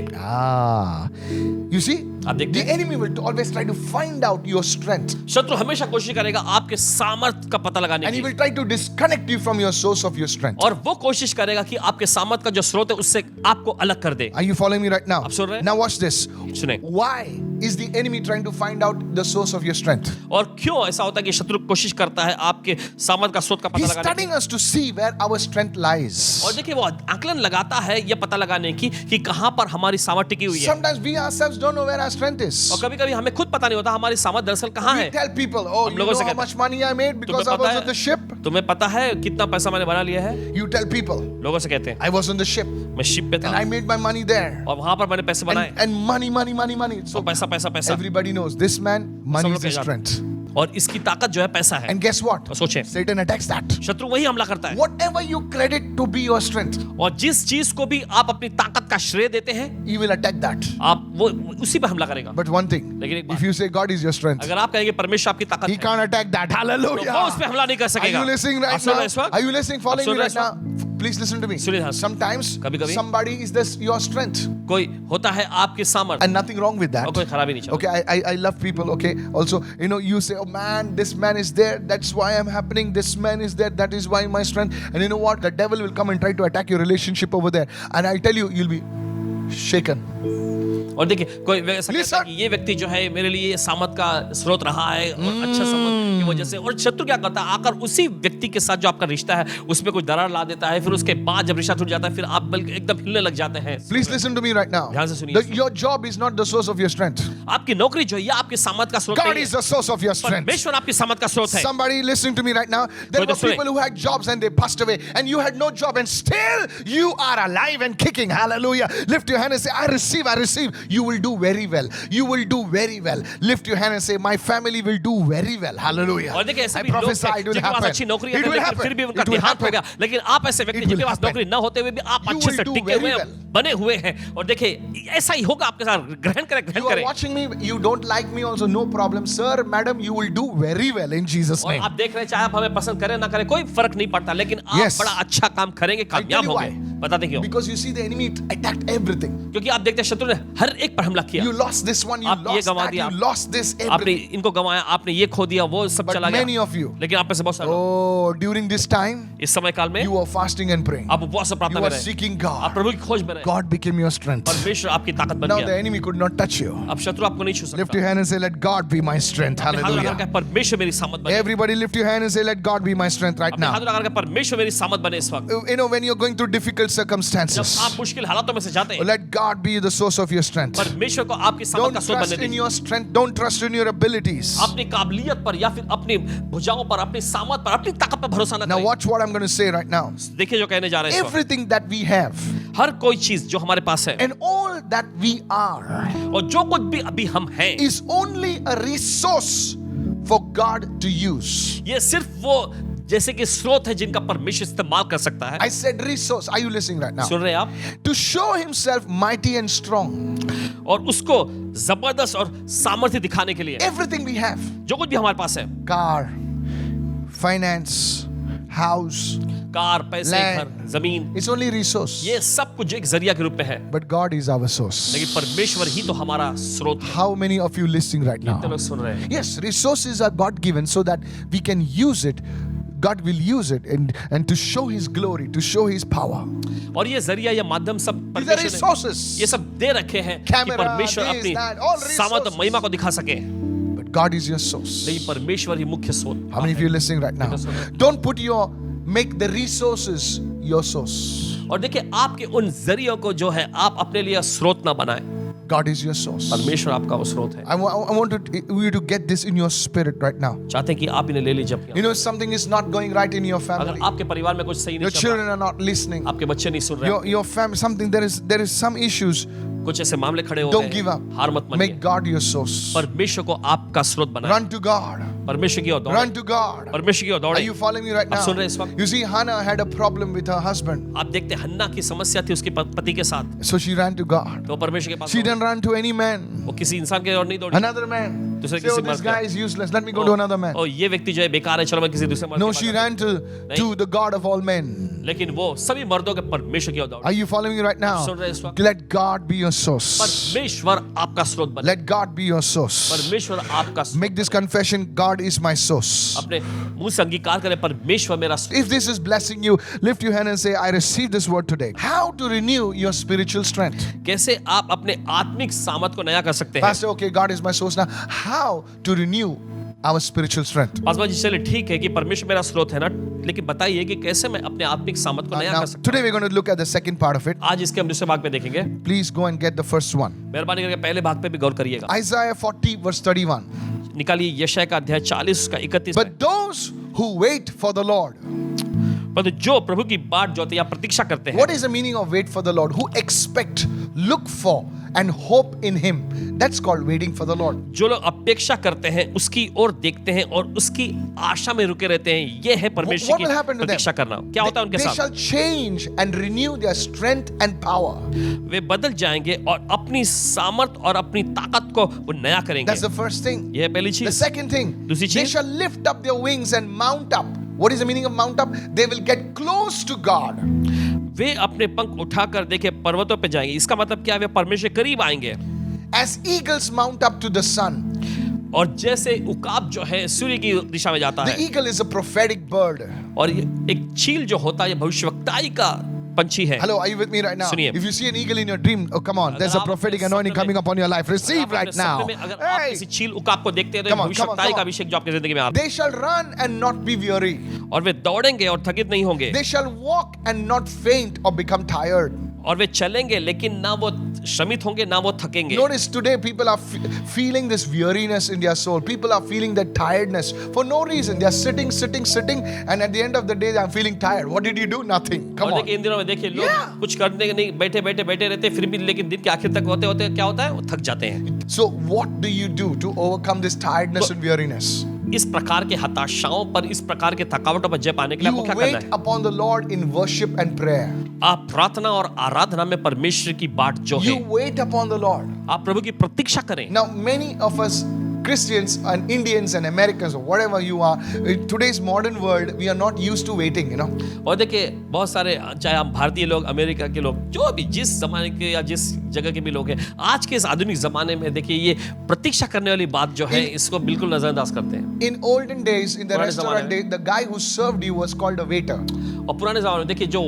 You see, आप देखते the हैं enemy will always try to find out your strength, शत्रु हमेशा कोशिश करेगा आपके सामर्थ का पता लगाने and he की, will try to disconnect you from your source of your strength. और वो कोशिश करेगा कि आपके सामर्थ का जो स्रोत है उससे आपको अलग कर दे। Are you following me right now? आप सुन रहे हैं? Now watch this. सुने, Why is the enemy trying to find out the source of your strength? और क्यों ऐसा होता है कि शत्रु कोशिश करता है आपके सामर्थ का स्रोत का पता He's लगाने की, studying us to see where our strength lies. और देखिए वो आकलन लगाता है ये पता लगाने की कि कहां पर हमारी सामर्थ टिकी हुई है। Sometimes we ourselves don't know where our strength is. और कभी कभी हमें खुद पता नहीं होता हमारी सामर्थ दरअसल कहां We है। tell people, oh, you लोगों know से how कहते much money I made because I तुम्हें was पता on the है, ship? तुम्हें पता है कितना पैसा मैंने बना लिया है। You tell people, लोगों से कहते हैं I was on the ship मैं शिप पे था and I made my money there. और वहां पर मैंने पैसे बनाए, And money. So और पैसा पैसा पैसा, everybody knows this man, money is लोग his जानते हैं। strength. और इसकी ताकत जो है पैसा है। And guess what? और सोचें Satan attacks that. शत्रु वही हमला करता है, Whatever you credit to be your strength, और जिस चीज को भी आप अपनी ताकत का श्रेय देते हैं he will attack that. आप वो उसी पर हमला करेगा। But one thing, लेकिन एक बात, if you say God is your strength, अगर आप कहेंगे परमेश्वर आपकी ताकत he है, can't attack that. तो वो उस Hallelujah. पर हमला नहीं कर Are सकेगा। you listening आप right सुन रहे now? हैं इस वक्त? Are you listening? Following soon me रहे right हैं now? Please listen to me. सुनिए हाँ। Sometimes कभी-कभी somebody is this your strength, कोई होता है आपकी सामर्थ, and nothing wrong with और that. कोई खराबी नहीं चाहिए। Okay, I love people. Okay, also you say, oh man, this man is there. That's why I'm happening. This man is there. That is why my strength. And you know what? The devil will come and try to attack your relationship over there. And I tell you, you'll be shaken. और देखिए कोई ऐसा कहता है Listen. कि ये व्यक्ति जो है मेरे लिए सामर्थ का स्रोत रहा है और अच्छा सामर्थ की वजह से, और शत्रु क्या करता है आकर उसी व्यक्ति के साथ जो आपका रिश्ता है उसमें कोई दरार ला देता है, फिर उसके बाद जब रिश्ता टूट जाता है फिर आप बल्कि एकदम हिलने लग जाते हैं। Please listen to me right now. ध्यान से सुनिए। Your job is not the source of your strength. आपकी नौकरी जो है ये आपके सामर्थ का स्रोत God नहीं is है, the source of your strength. परमेश्वर आपकी सामर्थ का स्रोत है। Somebody listening to me right now. There कोई were तो सुने। people who had jobs and they passed away, and you had no job, and still you are alive and kicking. Hallelujah. Lift your hand and say, I receive. You will do very well. You will do very well. Lift your hand and say, my family will do very well. Hallelujah. और देखिए ऐसे I भी लोग prophesy हैं it will जिनके पास happen. अच्छी नौकरी It है will लेकिन happen. फिर भी उनका It will देहांत हो happen. गया, लेकिन आप ऐसे व्यक्ति It will जिनके पास happen. नौकरी न होते हुए भी आप You अच्छे will से do टिके very हुए well. बने हुए हैं। और देखिए ऐसा ही होगा आपके साथ, ग्रहण You are करें। watching me. You don't like me also. No problem. Sir, madam, you will do very well in Jesus' और name. आप देख रहे हैं चाहे आप हमें पसंद करें ना करें कोई फर्क नहीं पड़ता, लेकिन आप Yes. बड़ा अच्छा काम करेंगे, कामयाब you होंगे। why. बताते क्यों? Because you see the enemy attacked everything. क्योंकि आप देखते हैं शत्रु ने हर एक पर हमला किया। You lost this one, you आप ये lost गंवा that, दिया, you lost this, आपने everything. इनको गंवाया, आपने ये खो दिया, वो सब But चला many गया। of you, लेकिन आप में से बहुत सारे लोग oh, during this time, इस समय काल में you are fasting and praying. आप उपवास और प्रार्थना You में are रहे, seeking आप God. प्रभु की खोज में रहे, God became your strength. परमेश्वर आपकी ताकत बन Now the गया। enemy could not touch you. अब शत्रु आपको नहीं छू सकता। Lift your hand and say, let God be my strength. अपने हाथ लगा Hallelujah. के परमेश्वर मेरी सामत बने। Everybody lift your hand and say, let God be my strength right अपने हाथ now. लगा के परमेश्वर मेरी सामत बने इस वक्त। When you're going through difficult difficult जब circumstances, आप मुश्किल हालातों में से जाते हैं, let God be the source of your strength. परमेश्वर को आपकी सामर्थ Don't का स्रोत trust बनने in दीजिए। your strength. Don't trust in your abilities. अपनी काबिलियत पर या फिर अपनी भुजाओं पर, अपनी सामर्थ पर, अपनी ताकत पर भरोसा न Now करें। watch what I'm going to say right now. देखिए जो कहने जा रहे हैं इस वक्त। Everything that we have हर कोई चीज जो हमारे पास है and all that we are और जो कुछ भी अभी हम हैं, is only a resource for God to use. ये सिर्फ वो जैसे कि स्रोत है जिनका परमेश्वर इस्तेमाल कर सकता है। I said resource. Are you listening right now? सुन रहे हैं आप? To show himself mighty and strong. और उसको जबरदस्त और सामर्थ्य दिखाने के लिए Everything we have, जो कुछ भी हमारे पास है, car, finance, house, कार, पैसे, Land. घर, जमीन, it's only resource. ये सब कुछ एक जरिया के रूप में है, But God is our source. लेकिन परमेश्वर ही तो हमारा स्रोत है। How many of you listening right कितने now? लोग सुन रहे हैं? Yes, resources are God given so that we can use it. God will use it and to show His glory, to show His power. और ये जरिया, ये माध्यम सब These are परमेश्वर ने resources. ये सब दे रखे हैं कि Camera, परमेश्वर this, अपनी that, all सामर्थ resources. महिमा को दिखा सके। But God is your source. लेकिन परमेश्वर ही मुख्य स्रोत How many of you listening right now? Don't make the resources your source. और देखिए आपके उन जरियों को जो है आप अपने लिए स्रोत ना बनाएं। God is your source. परमेश्वर आपका वो स्रोत है। I want you to get this in your spirit right now. चाहते हैं कि आप इन्हें ले लीजिए अपने You know, something is not going right in your अगर family. आपके परिवार में कुछ सही Your नहीं चल children are not listening. रहा, आपके बच्चे नहीं सुन रहे, Your family, something, there is some issues. कुछ ऐसे मामले खड़े हो Don't गए give up. हैं, हार मत Make मानिए। God your source. परमेश्वर को आपका स्रोत बनाएं। Run to God. परमेश्वर की ओर दौड़ें। Run to God. परमेश्वर की ओर Are दौड़ें। you following me right आप सुन रहे now? हैं इस वक्त? You see, Hannah had a problem with her husband. आप देखते हैं हन्ना की समस्या थी उसके पति के साथ, So she ran to God. तो परमेश्वर के पास She दौड़ी। didn't run to any man. वो किसी इंसान के ओर नहीं दौड़ी। Another man. दूसरे Say, oh, किसी this मर्द guy के- is useless. Let me go to another man. ओ ये व्यक्ति जो है बेकार है, चलो मैं किसी दूसरे मर्द No, के she pass ran to the God of all men. जाऊं। लेकिन वो सभी मर्दों के परमेश्वर की ओर दौड़ी। Are you following me right now? सुन रहे हैं इस वक्त? Let God be your source. परमेश्वर आपका स्रोत बने। Let God be your source. परमेश्वर आपका स्रोत। Make this confession, God is my source. अपने मुंह से अंगीकार करें, परमेश्वर मेरा स्रोत। If this is blessing you, lift your hand and say, I receive this word today. How to renew your spiritual strength? कैसे आप अपने आत्मिक सामर्थ को नया कर सकते हैं? Pastor, okay, God is my source now. How to renew our spiritual strength? Paswan ji चलिए ठीक है कि परमेश्वर मेरा स्रोत है ना, लेकिन बताइए कि कैसे मैं अपने आत्मिक सामर्थ को नया Now, कर सकता today we're going to look at the second part of it. हूं। आज इसके हम दूसरे भाग पे देखेंगे। Please go and get the first one. मेहरबानी करके पहले भाग पे भी गौर करिएगा। Isaiah 40, verse 31. निकालिए यशायाह का अध्याय 40 का 31 में। But those who wait for the Lord. परंतु जो प्रभु की बाट जोते या प्रतीक्षा करते हैं, What is the meaning of wait for the Lord? Who expect, look for, and hope in Him. That's called waiting for the Lord. जो लोग अपेक्षा करते हैं, उसकी ओर देखते हैं और उसकी आशा में रुके रहते हैं, ये है परमेश्वर What की will happen to them? प्रतीक्षा करना। क्या होता है उनके They साथ? shall change and renew their strength and power. वे बदल जाएंगे और अपनी सामर्थ और अपनी ताकत को वो नया करेंगे। That's the first thing. यह है पहली The चीज। second thing, दूसरी they चीज? shall lift up their wings and mount up. What is the meaning of mount up? They will get close to God. वे अपने पंख उठाकर देखे पर्वतों पे जाएंगे। इसका मतलब क्या है? वे परमेश्वर के करीब आएंगे। As eagles mount up to the sun. और जैसे उकाब जो है सूर्य की दिशा में जाता The है, eagle is a prophetic bird. और ये एक चील जो होता है ये भविष्यवक्ताई का पंछी है। Hello, are you with me right now? सुनिए। If you see an eagle in your dream, oh come on, there's a अगर आप prophetic अपने anointing सपने coming में- upon your life. Receive अगर right आप अपने now. सपने में अगर आप Hey! किसी चील उकाब को देखते हैं तो Come on, भविष्यवक्ताई come का on. अभिषेक जो आपकी जिंदगी में आता They shall run and not be weary. है, और वे दौड़ेंगे और थकित नहीं होंगे, They shall walk and not faint or become tired. और वे चलेंगे लेकिन ना वो श्रमित होंगे ना वो थकेंगे। Notice today people are feeling this weariness in their soul. People are feeling that tiredness for no reason. They are sitting, and at the end of the day, I'm feeling tired. What did you do? Nothing. Come और on. देखिए इन दिनों में देखिए लोग Yeah. कुछ करने के नहीं, बैठे रहते फिर भी, लेकिन दिन के आखिर तक होते होते क्या होता है? वो थक जाते हैं। So, what do you do to overcome this tiredness and weariness? इस प्रकार के हताशाओं पर, इस प्रकार के थकावटों पर जय पाने के लिए You आपको क्या करना wait है? upon the Lord in worship and prayer. आप प्रार्थना और आराधना में परमेश्वर की बाट जो You है, wait upon the Lord. आप प्रभु की प्रतीक्षा करें। Now, many of us Christians and Indians and Americans or whatever you are, in today's modern world, we are not used to waiting, you know. और देखिए बहुत सारे, चाहे हम भारतीय लोग, अमेरिका के लोग, जो भी जिस जमाने के या जिस जगह के भी लोग हैं, आज के इस आधुनिक जमाने में देखिए ये प्रतीक्षा करने वाली बात जो है इसको बिल्कुल नजरअंदाज करते हैं। In olden days, in the पुराने restaurant ज़माने day, the guy who served you was called a waiter. और पुराने जमाने में देखिए जो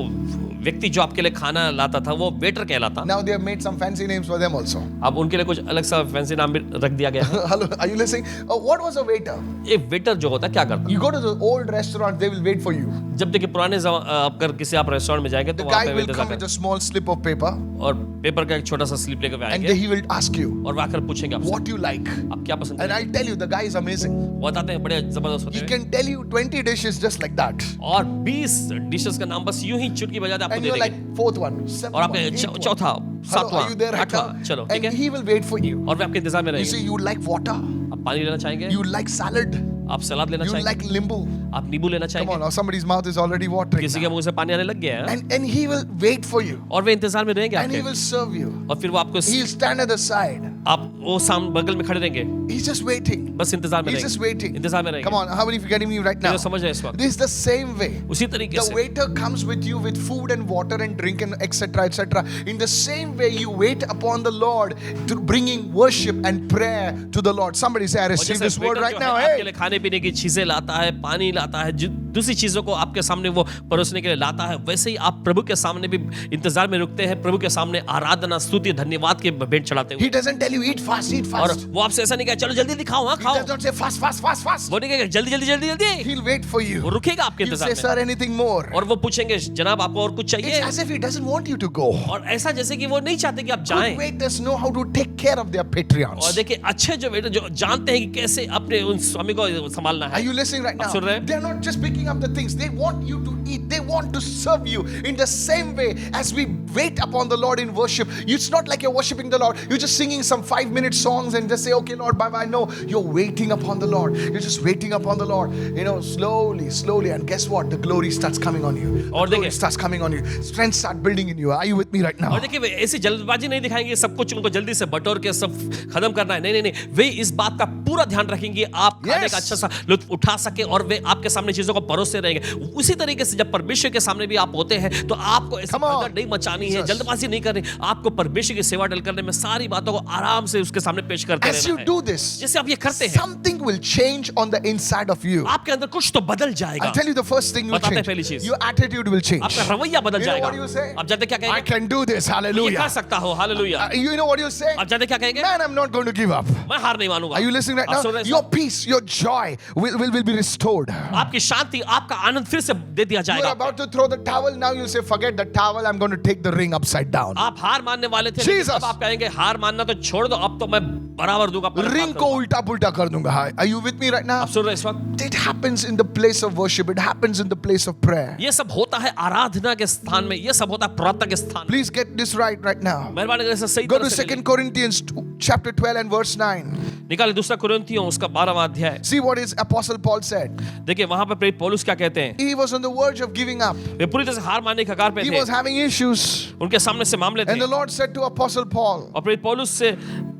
व्यक्ति जो आपके लिए खाना लाता था वो वेटर कहलाता। Now they have made some fancy names for them also. अब उनके लिए कुछ अलग सा फैंसी नाम भी रख दिया गया है। Hello, are you listening? What was a waiter? एक वेटर जो होता है क्या करता है? You go to the old restaurant, they will wait for you. जब देखिए पुराने अगर किसी आप रेस्टोरेंट में जाएंगे तो The वहाँ guy पे will waiter come with a small slip of paper और पेपर का एक छोटा सा स्लिप लेकर and आएंगे he will ask you और वो आकर पूछेंगे आपसे what you like. आप क्या पसंद And करेंगे? I'll tell you, the guy is amazing. वो बताते हैं बड़े जबरदस्त होते He हैं can tell you 20 dishes just like that. और 20 डिशेस का नाम बस यूं ही चुटकी बजाते आपको And दे you're like, देंगे fourth one, seventh और one, आपके eighth one. चौथा Hello, सातवां are you there right आठवां now? चलो ठीक And है he will wait for you. और वे आपके इंतजार में You say रहेंगे। you like water, आप पानी लेना चाहेंगे, you like salad, आप सलाद लेना you चाहेंगे, like limbu. आप नींबू लेना Come चाहेंगे। on, now somebody's mouth is already watering. किसी के now. मुंह से पानी आने लग गया है And he will wait for you. और वे इंतजार में रहेंगे And he आपके will serve you. और फिर वो आपको He'll stand at the side. आप वो सामने बगल में खड़े रहेंगे, He's just waiting. बस इंतजार में He's just रहेंगे, waiting. इंतजार में Come रहेंगे। on, how many of you getting me right now? मुझे समझ रहे हैं इस वक्त। This is the same way. उसी तरीके The से waiter comes with you with food and water and drink and etc. etc. In the same way, you wait upon the Lord to bringing worship and prayer to the Lord. Somebody say, I और receive जैसे this word waiter right जो now. है आपके Hey, लिए खाने पीने की चीजें लाता है, पानी लाता है, दूसरी चीजों को आपके सामने वो परोसने के लिए लाता है, वैसे ही आप प्रभु के सामने भी इंतजार में रुकते हैं, प्रभु के सामने आराधना स्तुति धन्यवाद के भेंट चढ़ाते He हुए। doesn't tell you eat fast, eat और fast. वो आपसे ऐसा नहीं कहे चलो जल्दी जल्दी खाओ, हाँ He खाओ, does not say fast, fast, fast, fast. वो नहीं कहेगा जल्दी जल्दी जल्दी जल्दी, He'll wait for वो you. रुकेगा आपके He'll say, इंतजार sir, में anything more? और वो पूछेंगे जनाब आपको और कुछ It's चाहिए, as if he doesn't want you to go. और ऐसा जैसे कि वो नहीं चाहते कि आप जाएं। Good waiters know how to take care of their और patrons. देखिए अच्छे जो वेटर जो जानते हैं कि कैसे अपने उन स्वामी को संभालना Are है। you listening right now? आप सुन रहे हैं? They're not just picking up the things. They want you to eat. They want to serve you in the same way as we wait upon the Lord in worship. It's not like you're worshiping the Lord. You're just singing some 5-minute songs and just say, okay, Lord, bye bye. No, you're waiting upon the Lord. You're just waiting upon the Lord. You know, slowly, slowly. And guess what? The glory starts coming on you. The और glory देखिए- starts coming on you. Strength start building in you. Are you with me right now? और देखिए वे ऐसी जल्दबाजी नहीं दिखाएंगे सब कुछ उनको जल्दी से बटोर के सब खत्म करना है, नहीं नहीं नहीं, वे इस बात का पूरा ध्यान रखेंगे आप खाने Yes. का अच्छा सा लुत्फ उठा सके और वे आपके सामने चीजों को परोसते रहेंगे। उसी तरीके से जब परमेश्वर के सामने भी आप होते हैं तो आपको ऐसी Come on. भगदड़ नहीं मचानी है, Jesus. जल्दबाजी नहीं करनी, आपको परमेश्वर की सेवा डल करने में सारी बातों को आराम से उसके सामने पेश करते As you रहना do है। this, जैसे आप ये करते हैं something will change on the inside of you. आपके अंदर कुछ तो बदल जाएगा, I'll tell you the first thing will बताते हैं change. पहली चीज। Your attitude will change. आपका रवैया बदल You know जाएगा। what you say? आप जानते क्या I कहेंगे? can do this. ये Hallelujah. कर सकता हो, hallelujah. You know what you say? आप जानते क्या कहेंगे? Man, I'm not going to give up. मैं हार नहीं मानूंगा। Are you listening right आप now? सुन रहे हैं Your सब? peace, your joy will be restored. आपकी शांति, आपका आनंद फिर से दे दिया You're जाएगा। about to throw the towel. Now you say, forget the towel. I'm going to take the ring upside down. आप हार मानने वाले थे, लेकिन Jesus. अब आप कहेंगे हार मानना तो छोड़ दो, अब तो मैं बराबर दूंगा, पलट Ring मार को दूंगा। उल्टा पुल्टा कर दूंगा. Are you with me right now? आप सुन रहे हैं इस वक्त? It happens in the place of worship. It happens in the place of prayer. ये सब होता है आराधना के स्थान में, ये सब होता है प्रार्थना के स्थान में। Please get this right now. मेहरबानी करके इसे सही Go तरह to से ले 2 Corinthians chapter 12 and verse 9. लें। निकाले दूसरा कुरिन्थियों उसका 12वां अध्याय। See what is Apostle Paul said. देखिए वहां पे प्रेरित पौलुस क्या कहते हैं। He was on the verge of giving up. वे पूरी तरह से हार मानने के कगार पे He थे, was having issues. उनके सामने से मामले थे And the Lord said to Apostle Paul, और प्रेरित पौलुस से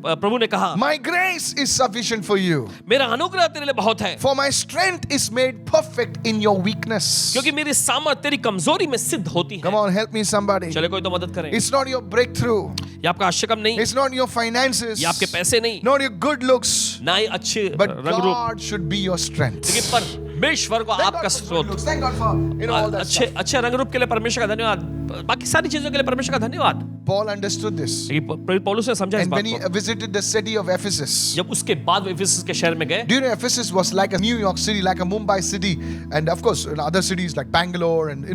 प्रभु ने कहा, my grace is sufficient for you. मेरा अनुग्रह तेरे लिए बहुत है, For my strength is made perfect in your weakness. क्योंकि मेरी सामर्थ तेरी कमजोरी में सिद्ध होती है। Come on, help me somebody. चले कोई तो मदद करे। It's not your breakthrough. ये आपका आश्चर्य नहीं, It's not your finances. ये आपके पैसे नहीं, Not your good looks. ना ही अच्छे But रंग रूप, God should be your strength. लेकिन परमेश्वर को Thank आपका God for good स्रोत, looks. Thank God for all that अच्छे stuff. अच्छे रंग रूप के लिए परमेश्वर का धन्यवाद, बाकी सारी चीजों के लिए परमेश्वर का धन्यवाद। Paul understood this. लेकिन प्रेरित पौलुस ने समझा इस And बात when he को। visited the city of Ephesus, जब उसके बाद वो इफिसस के शहर में गए, do you know Ephesus was like a New York City, like a Mumbai city, and of course in other cities like Bangalore and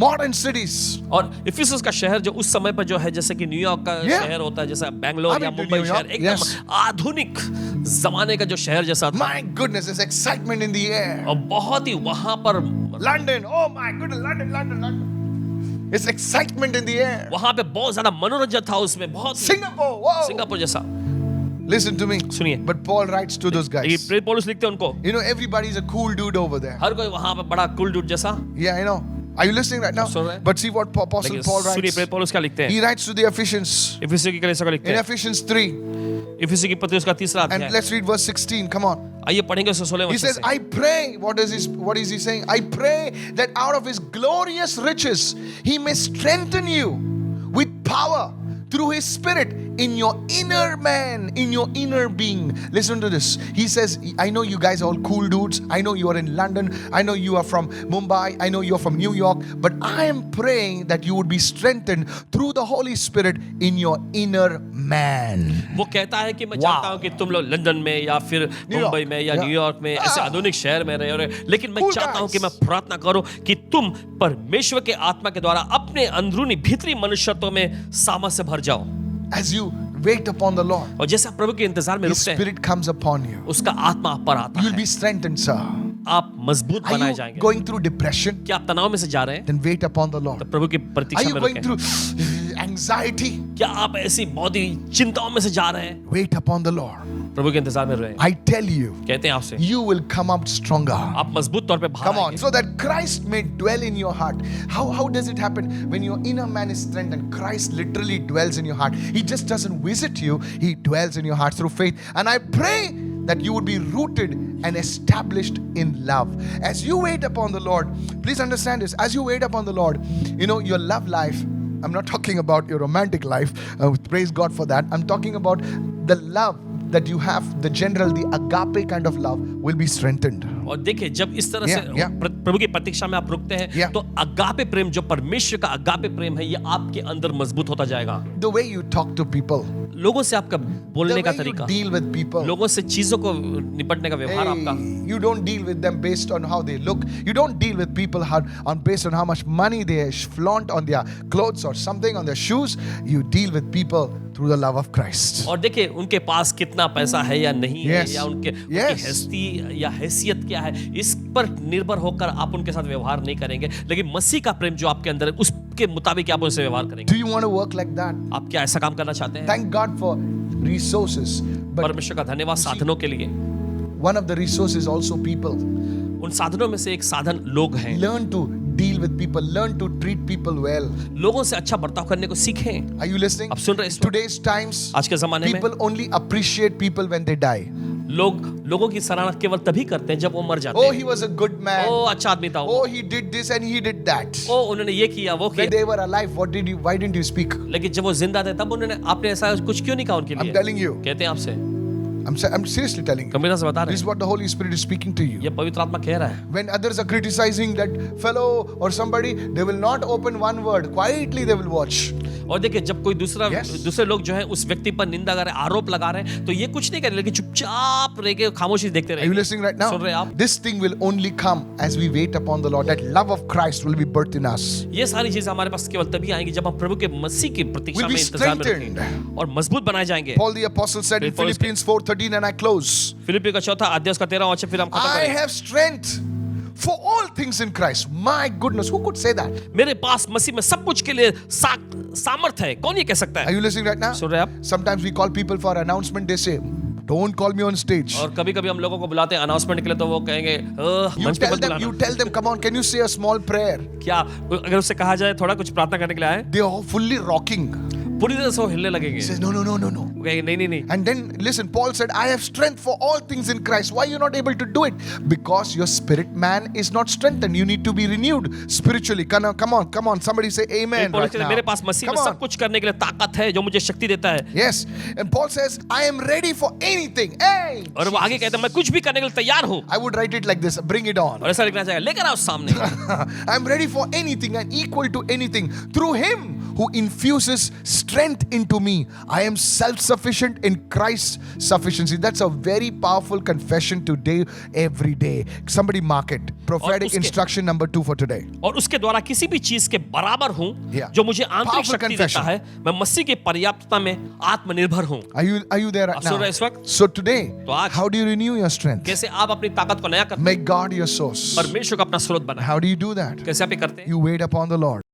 modern cities. और Ephesus का शहर जो उस समय पर जो है जैसे कि न्यूयॉर्क का Yeah. शहर होता है, जैसा बैंगलोर I've या been to Mumbai New York. शहर, एकदम Yes. आधुनिक जमाने का जो शहर जैसा था, My goodness, there's excitement in the air. और बहुत ही वहां पर London, oh my goodness, London. It's excitement in the air. वहां पे बहुत ज्यादा मनोरंजन था उसमें, बहुत ही Singapore, wow. सिंगापुर जैसा। Listen to me. सुनिए, But Paul writes to those ये guys. प्रेरित पौलुस लिखते हैं उनको, You know, everybody's a cool dude over there. हर कोई वहां पे बड़ा कूल डूड जैसा। Yeah, I know. Are you listening right now? सुन रहे हैं? But see what Apostle लेकिन Paul सुनिए writes. प्रेरित पौलुस क्या लिखते He हैं, writes to the Ephesians इफिसी की कलीसिया को लिखते in हैं, Ephesians 3. इफिसी की पत्री उसका 3रा And अध्याय। let's read verse 16. Come on. आइए पढ़ेंगे उससे 16वें He वचन says, से। I pray, what is he saying? I pray that out of his glorious riches he may strengthen you with power through his spirit in your inner man, in your inner being. Listen to this. He says, I know you guys are all cool dudes. I know you are in London. I know you are from Mumbai. I know you are from New York. But I am praying that you would be strengthened through the Holy Spirit in your inner man. वो कहता है कि मैं चाहता हूं कि तुम लोग लंदन में या फिर मुंबई में या न्यूयॉर्क में ऐसे आधुनिक शहर में रहे हो, लेकिन मैं चाहता हूं कि मैं प्रार्थना करूं कि तुम परमेश्वर के आत्मा के द्वारा अपने अंदरूनी भीतरी मनुष्यत्व में सामर्थ्य से भर जाओ। As you wait upon the Lord, और जैसे आप प्रभु के इंतजार में His रुकते हैं, Spirit comes upon you. उसका आत्मा आप पर आता You'll है, be strengthened, sir. आप मजबूत Are बनाए you जाएंगे। going through depression? क्या आप तनाव में से जा रहे हैं? Then wait upon the Lord. तो प्रभु की Are प्रतीक्षा you में going रुकें। through anxiety? क्या आप ऐसी बहुत ही चिंताओं में से जा रहे हैं? Wait upon the Lord. प्रभु के इंतजार में रहें। I tell you, कहते हैं आपसे, you will come out stronger. आप मजबूत तौर पे बाहर Come on, आएंगे। so that Christ may dwell in your heart. How does it happen? When your inner man is strengthened, Christ literally dwells in your heart. He just doesn't visit you, He dwells in your heart through faith. And I pray that you would be rooted and established in love. As you wait upon the Lord, please understand this. As you wait upon the Lord, you know, your love life, I'm not talking about your romantic life. Praise God for that. I'm talking about the love that you have, the general, the agape kind of love will be strengthened. और देखिए, जब इस तरह से Yeah. प्रभु की प्रतीक्षा में आप रुकते हैं, Yeah. तो अगापे प्रेम, जो परमेश्वर का अगापे प्रेम है, ये आपके अंदर मजबूत होता जाएगा। The way you talk to people, लोगों से आपका the बोलने का way you तरीका, deal with people. लोगों से चीजों को निपटने का व्यवहार आपका, Hey, you don't deal with them based on how they look. You don't deal with people based on how much money they flaunt on their clothes or something, on their shoes. You deal with people through the love of Christ. और देखिए उनके पास कितना पैसा है या नहीं है, Yes. या उनकी Yes. हस्ती या हैसियत क्या है, इस पर निर्भर होकर आप उनके साथ व्यवहार नहीं करेंगे, लेकिन मसीह का प्रेम जो आपके अंदर है, उसके मुताबिक आप उनसे व्यवहार करेंगे। Do you want to work like that? आप क्या ऐसा काम करना चाहते हैं? Thank God for resources. But परमेश्वर का धन्यवाद साधनों के लिए। one of the resources also people. उन साधनों में से एक साधन लोग हैं। Learn to deal with people. Learn to treat people well. लोगों से अच्छा बर्ताव करने को सीखें। Are you listening? आप सुन रहे हैं इस वक्त? Today's times, आज के जमाने में people only appreciate people when they die. लोगों की सराहना केवल तभी करते हैं जब वो मर जाते Oh, हैं। he was a good man. ओ अच्छा आदमी था वो। Oh, he did this and he did that. ओ उन्होंने ये किया वो When किया। they were alive, why didn't you speak? लेकिन जब वो जिंदा थे तब आपने ऐसा कुछ क्यों नहीं कहा उनके I'm लिए? telling you. कहते हैं आपसे, I'm seriously telling you. गंभीरता से बता रहे This is हैं, what the Holy Spirit is speaking to you. ये पवित्र आत्मा कह रहा है। When others are criticizing that fellow or somebody, they will not open one word. Quietly they will watch. और देखिए जब कोई Yes. दूसरे लोग जो है उस व्यक्ति पर निंदा कर रहे हैं, आरोप लगा रहे हैं, तो ये कुछ नहीं कर रहे, लेकिन चुपचाप रह के खामोशी देखते Are you रहे। listening right now? सुन रहे हैं आप? This thing will only come as we wait upon the Lord. That love of Christ will be birthed in us. ये सारी चीजें हमारे पास केवल तभी आएंगी जब हम प्रभु के मसीह की प्रतीक्षा We'll में be इंतजार में strengthened. रहेंगे और मजबूत बनाए जाएंगे। Paul the apostle said in Paul is- Philippians 4:13, and I close. फिलिप्पी का 4 अध्याय उसका 13 वचन, फिर हम खत्म I करेंगे। have strength for all things in Christ. My goodness, who could say that? मेरे पास मसीह में सब कुछ के लिए सामर्थ है। कौन ये कह सकता Are है? you listening right now? सुन रहे हैं आप? Sometimes we call people for announcement. They say, "Don't call me on stage." और कभी कभी हम लोगों को बुलाते हैं अनाउंसमेंट के लिए, तो वो कहेंगे You मंच पे tell मत them, बुलाना। come on, can you say a small prayer? क्या अगर उससे कहा जाए थोड़ा कुछ प्रार्थना करने के लिए आए, They are fully rocking. पूरी तरह से वो हिलने लगेंगे। He says, no. वो कहेंगे नहीं नहीं। And then listen, Paul said, I have strength for all things in Christ. Why are you not able to do it? Because your spirit man is not strengthened. You need to be renewed spiritually. Come on. Somebody say amen. पौलुस Right कहते हैं, now. मेरे पास मसीह में Come सब on. कुछ करने के लिए ताकत है जो मुझे शक्ति देता है। Yes. And Paul says, I am ready for anything. Hey! और वो आगे कहते हैं, मैं कुछ भी करने के लिए तैयार हूँ। I would write it like this. Bring it on. और ऐसा लिखना चाहिए, लेकर आओ सामने। I am ready for anything and equal to anything through him who infuses strength into me. I am self-sufficient in Christ's sufficiency. That's a very powerful confession today, every day. Somebody mark it. Prophetic उसके- instruction number 2 for today. और उसके द्वारा किसी भी चीज के बराबर हूँ Yeah. जो मुझे आंतरिक Powerful शक्ति confession. देता है। मैं मसीह की पर्याप्तता में आत्मनिर्भर हूँ। Are you there right आप सुन now? रहे हैं इस वक्त? So today, तो आज- how do you renew your strength? कैसे आप अपनी ताकत को नया करते Make God your source. हैं? परमेश्वर का अपना स्रोत बनाए। How do you do that? कैसे आप ये करते हैं? You wait upon the Lord.